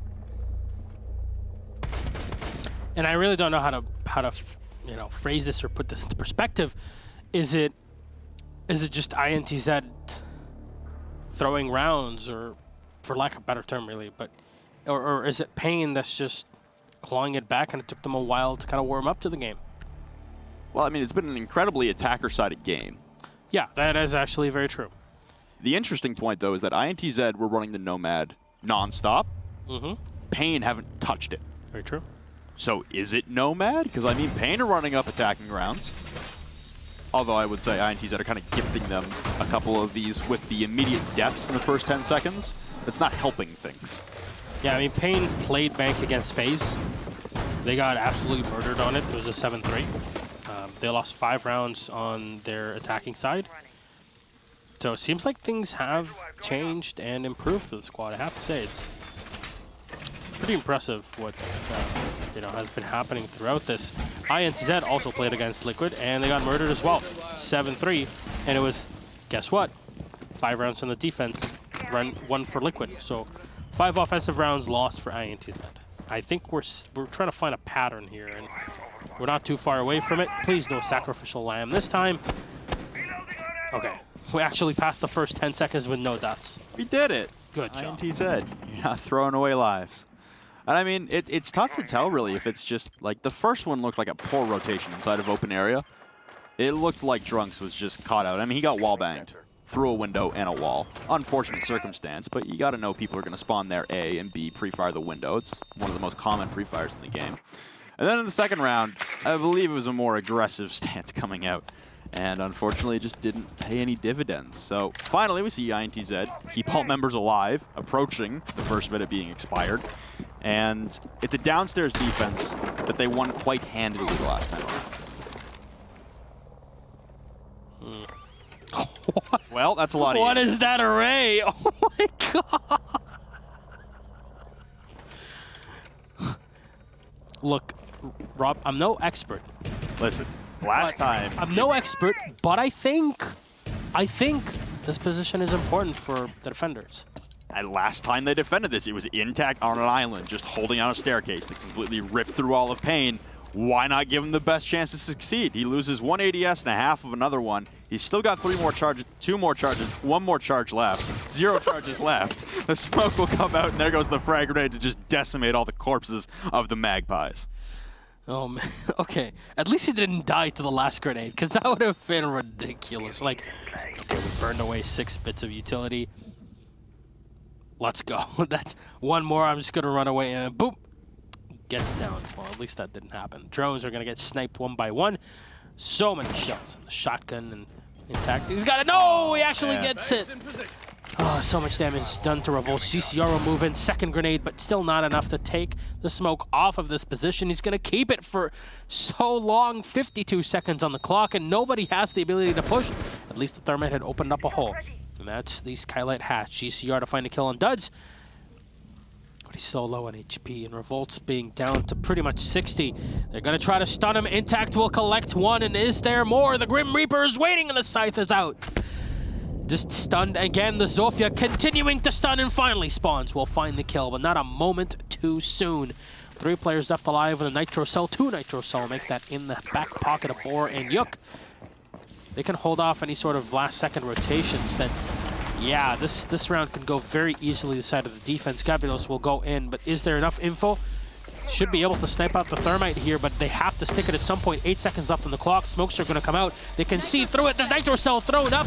And I really don't know how to you know, phrase this or put this into perspective. Is it just INTZ throwing rounds, or for lack of a better term really, but or is it paiN that's just clawing it back and it took them a while to kind of warm up to the game? Well, I mean, it's been an incredibly attacker-sided game. Yeah, that is actually very true. The interesting point though is that INTZ were running the Nomad non-stop. paiN haven't touched it. Very true. So is it Nomad? Because I mean, paiN are running up attacking rounds. Although I would say INTZ are kind of gifting them a couple of these with the immediate deaths in the first 10 seconds. That's not helping things. Yeah, I mean, paiN played Bank against FaZe. They got absolutely murdered on it. It was a 7-3. They lost 5 rounds on their attacking side. So it seems like things have changed and improved for the squad. I have to say, it's pretty impressive what you know, has been happening throughout this. INTZ also played against Liquid, and they got murdered as well. 7-3, and it was, guess what? 5 rounds on the defense, 1 for Liquid. So 5 offensive rounds lost for INTZ. I think we're trying to find a pattern here, and we're not too far away from it. Please, no sacrificial lamb this time. Okay, we actually passed the first 10 seconds with no deaths. We did it. Good job. INTZ, you're not throwing away lives. And I mean, it's tough to tell really if it's just like the first one looked like a poor rotation inside of open area. It looked like Drunks was just caught out. I mean, he got wall banged through a window and a wall. Unfortunate circumstance, but you got to know people are going to spawn there A and B, pre-fire the window. It's one of the most common pre-fires in the game. And then in the second round, I believe it was a more aggressive stance coming out. And unfortunately, it just didn't pay any dividends. So finally, we see INTZ keep all members alive, approaching the first minute being expired. And it's a downstairs defense that they won quite handily the last time around. Well, that's a lot of What is that array? Oh my god! Look, Rob, I'm no expert. Listen, last time... I'm no expert, but I think this position is important for the defenders. And last time they defended this, it was intact on an island, just holding on a staircase that completely ripped through all of paiN. Why not give him the best chance to succeed? He loses 1 ADS and a half of another one. He's still got 3 more charges, 2 more charges, 1 more charge left, 0 charges left. The smoke will come out, and there goes the frag grenade to just decimate all the corpses of the Magpies. Oh man, okay. At least he didn't die to the last grenade, because that would have been ridiculous. Like, okay, we burned away 6 bits of utility. Let's go. That's 1 more. I'm just gonna run away and boop, gets down. Well, at least that didn't happen. Drones are gonna get sniped 1 by 1. So many shells. And the shotgun and intact. He's got it. No, he actually gets it. Oh, so much damage done to Revolt. GCR will move in. Second grenade, but still not enough to take the smoke off of this position. He's going to keep it for so long. 52 seconds on the clock, and nobody has the ability to push. At least the Thermite had opened up a hole. And that's the Skylight Hatch. GCR to find a kill on Duds. But he's so low on HP, and Revolt's being down to pretty much 60. They're going to try to stun him. Intact will collect one, and is there more? The Grim Reaper is waiting, and the Scythe is out. Just stunned again. The Zofia continuing to stun, and finally Spawns will find the kill, but not a moment too soon. 3 players left alive with a Nitro Cell. 2 Nitro Cell will make that in the back pocket of Boar and Yuk. They can hold off any sort of last-second rotations. Then, yeah, this round can go very easily the side of the defense. Gabrielos will go in, but is there enough info? Should be able to snipe out the Thermite here, but they have to stick it at some point. 8 seconds left on the clock. Smokes are going to come out. They can see through it. The Nitro Cell thrown up.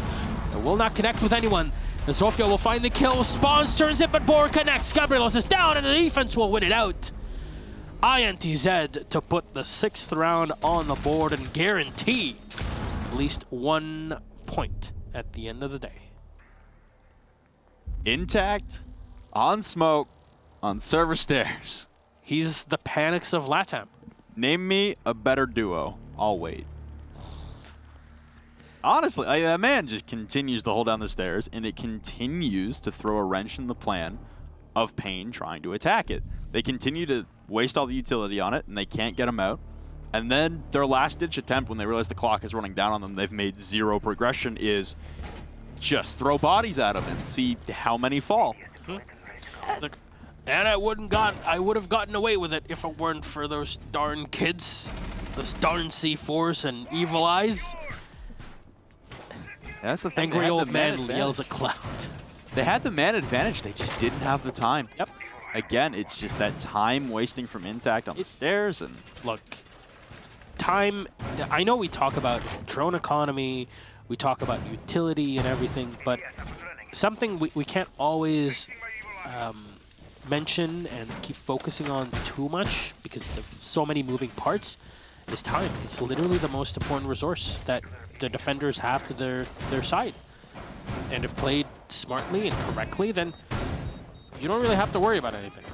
It will not connect with anyone. The Zofia will find the kill. Spawns turns it, but Boar connects. Gabrielos is down, and the defense will win it out. INTZ to put the 6th round on the board and guarantee at least 1 point at the end of the day. Intact, on smoke, on server stairs. He's the Panics of LATAM. Name me a better duo. I'll wait. Honestly, that man just continues to hold down the stairs, and it continues to throw a wrench in the plan of paiN trying to attack it. They continue to waste all the utility on it, and they can't get him out. And then their last-ditch attempt, when they realize the clock is running down on them, they've made 0 progression, is just throw bodies at them and see how many fall. Look, and I would have gotten away with it if it weren't for those darn kids, those darn C4s and Evil Eyes. That's the thing. Angry old man yells at Cloud. They had the man advantage. They just didn't have the time. Yep. Again, it's just that time wasting from Intact on the stairs. And look, time. I know we talk about drone economy, we talk about utility and everything, but something we can't always mention and keep focusing on too much because there's so many moving parts is time. It's literally the most important resource that the defenders have to their side. And if played smartly and correctly, then you don't really have to worry about anything.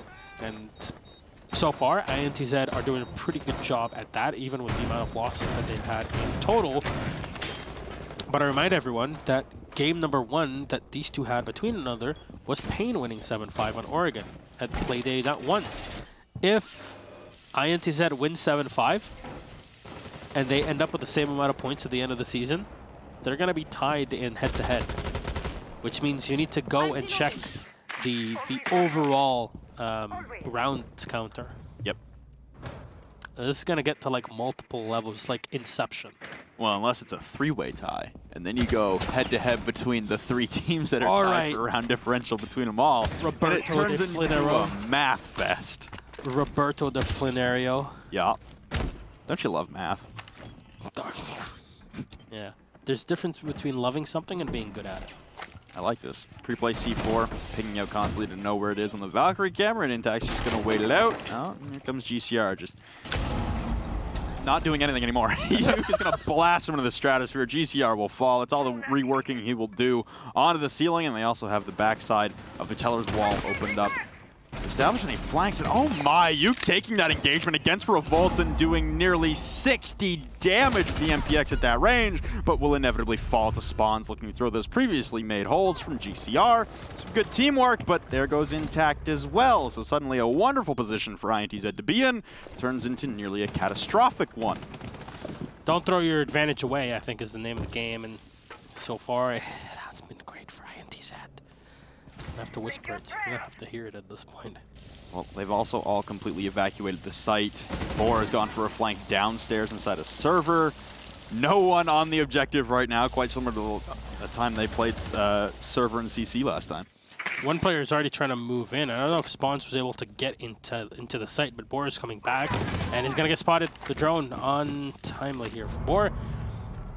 And so far, INTZ are doing a pretty good job at that, even with the amount of losses that they've had in total. But I remind everyone that game number 1 that these two had between another was paiN winning 7-5 on Oregon at Playday .1. If INTZ wins 7-5, and they end up with the same amount of points at the end of the season, they're going to be tied in head-to-head, which means you need to go and check the overall rounds counter. Yep. This is going to get to like multiple levels, like Inception. Well, unless it's a 3-way tie, and then you go head-to-head between the 3 teams that are tied for a round differential between them all, and it turns into a math fest. Roberto de Flinerio. Yeah. Don't you love math? Yeah. There's difference between loving something and being good at it. I like this. Pre-play C4, picking out constantly to know where it is on the Valkyrie camera, and Intact's just going to wait it out. Oh, and here comes GCR, just not doing anything anymore. He's going to blast him into the stratosphere. GCR will fall. It's all the reworking he will do onto the ceiling, and they also have the backside of the teller's wall opened up. Establishing any flanks, and oh my, Yuk taking that engagement against Revolt and doing nearly 60 damage with the MPX at that range, but will inevitably fall to Spawns, looking to throw those previously made holes from GCR. Some good teamwork, but there goes Intact as well. So suddenly a wonderful position for INTZ to be in, turns into nearly a catastrophic one. Don't throw your advantage away, I think is the name of the game, and so far it has been great for INTZ. I have to whisper it, so you don't have to hear it at this point. Well, they've also all completely evacuated the site. Boar has gone for a flank downstairs inside a server. No one on the objective right now, quite similar to the time they played server and CC last time. One player is already trying to move in. I don't know if Spawns was able to get into the site, but Boar is coming back, and he's going to get spotted. The drone untimely here for Boar.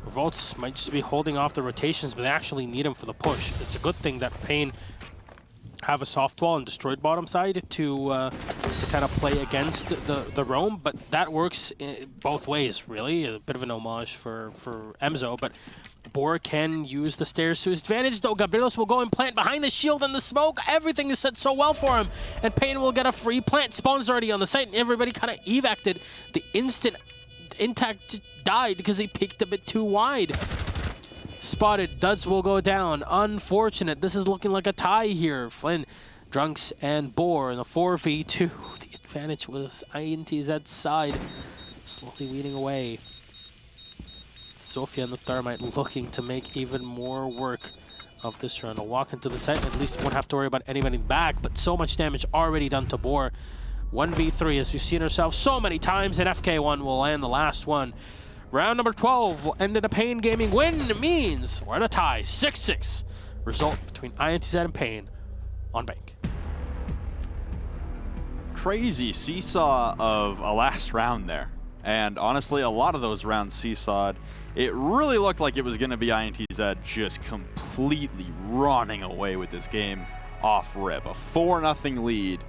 Revolts might just be holding off the rotations, but they actually need him for the push. It's a good thing that paiN have a soft wall and destroyed bottom side to kind of play against the roam, but that works both ways, really. A bit of an homage for Emzo, but Boar can use the stairs to his advantage, though. Gabrielos will go and plant behind the shield and the smoke. Everything is set so well for him, and paiN will get a free plant. Spawn's already on the site, and everybody kind of evacted. The instant Intact died because he peeked a bit too wide. Spotted. Duds will go down. Unfortunate. This is looking like a tie here. Flynn, Drunks, and Boar in the 4v2. The advantage was INTZ's side. Slowly weeding away. Sophia and the Thermite looking to make even more work of this run. A walk into the site, at least won't have to worry about anybody back, but so much damage already done to Boar. 1v3, as we've seen ourselves so many times, and FK1 will land the last one. Round number 12 will end in a paiN Gaming win. It means we're at a tie, 6-6. Result between INTZ and paiN on Bank. Crazy seesaw of a last round there. And honestly, a lot of those rounds seesawed. It really looked like it was going to be INTZ just completely running away with this game off rip. A 4-0 lead.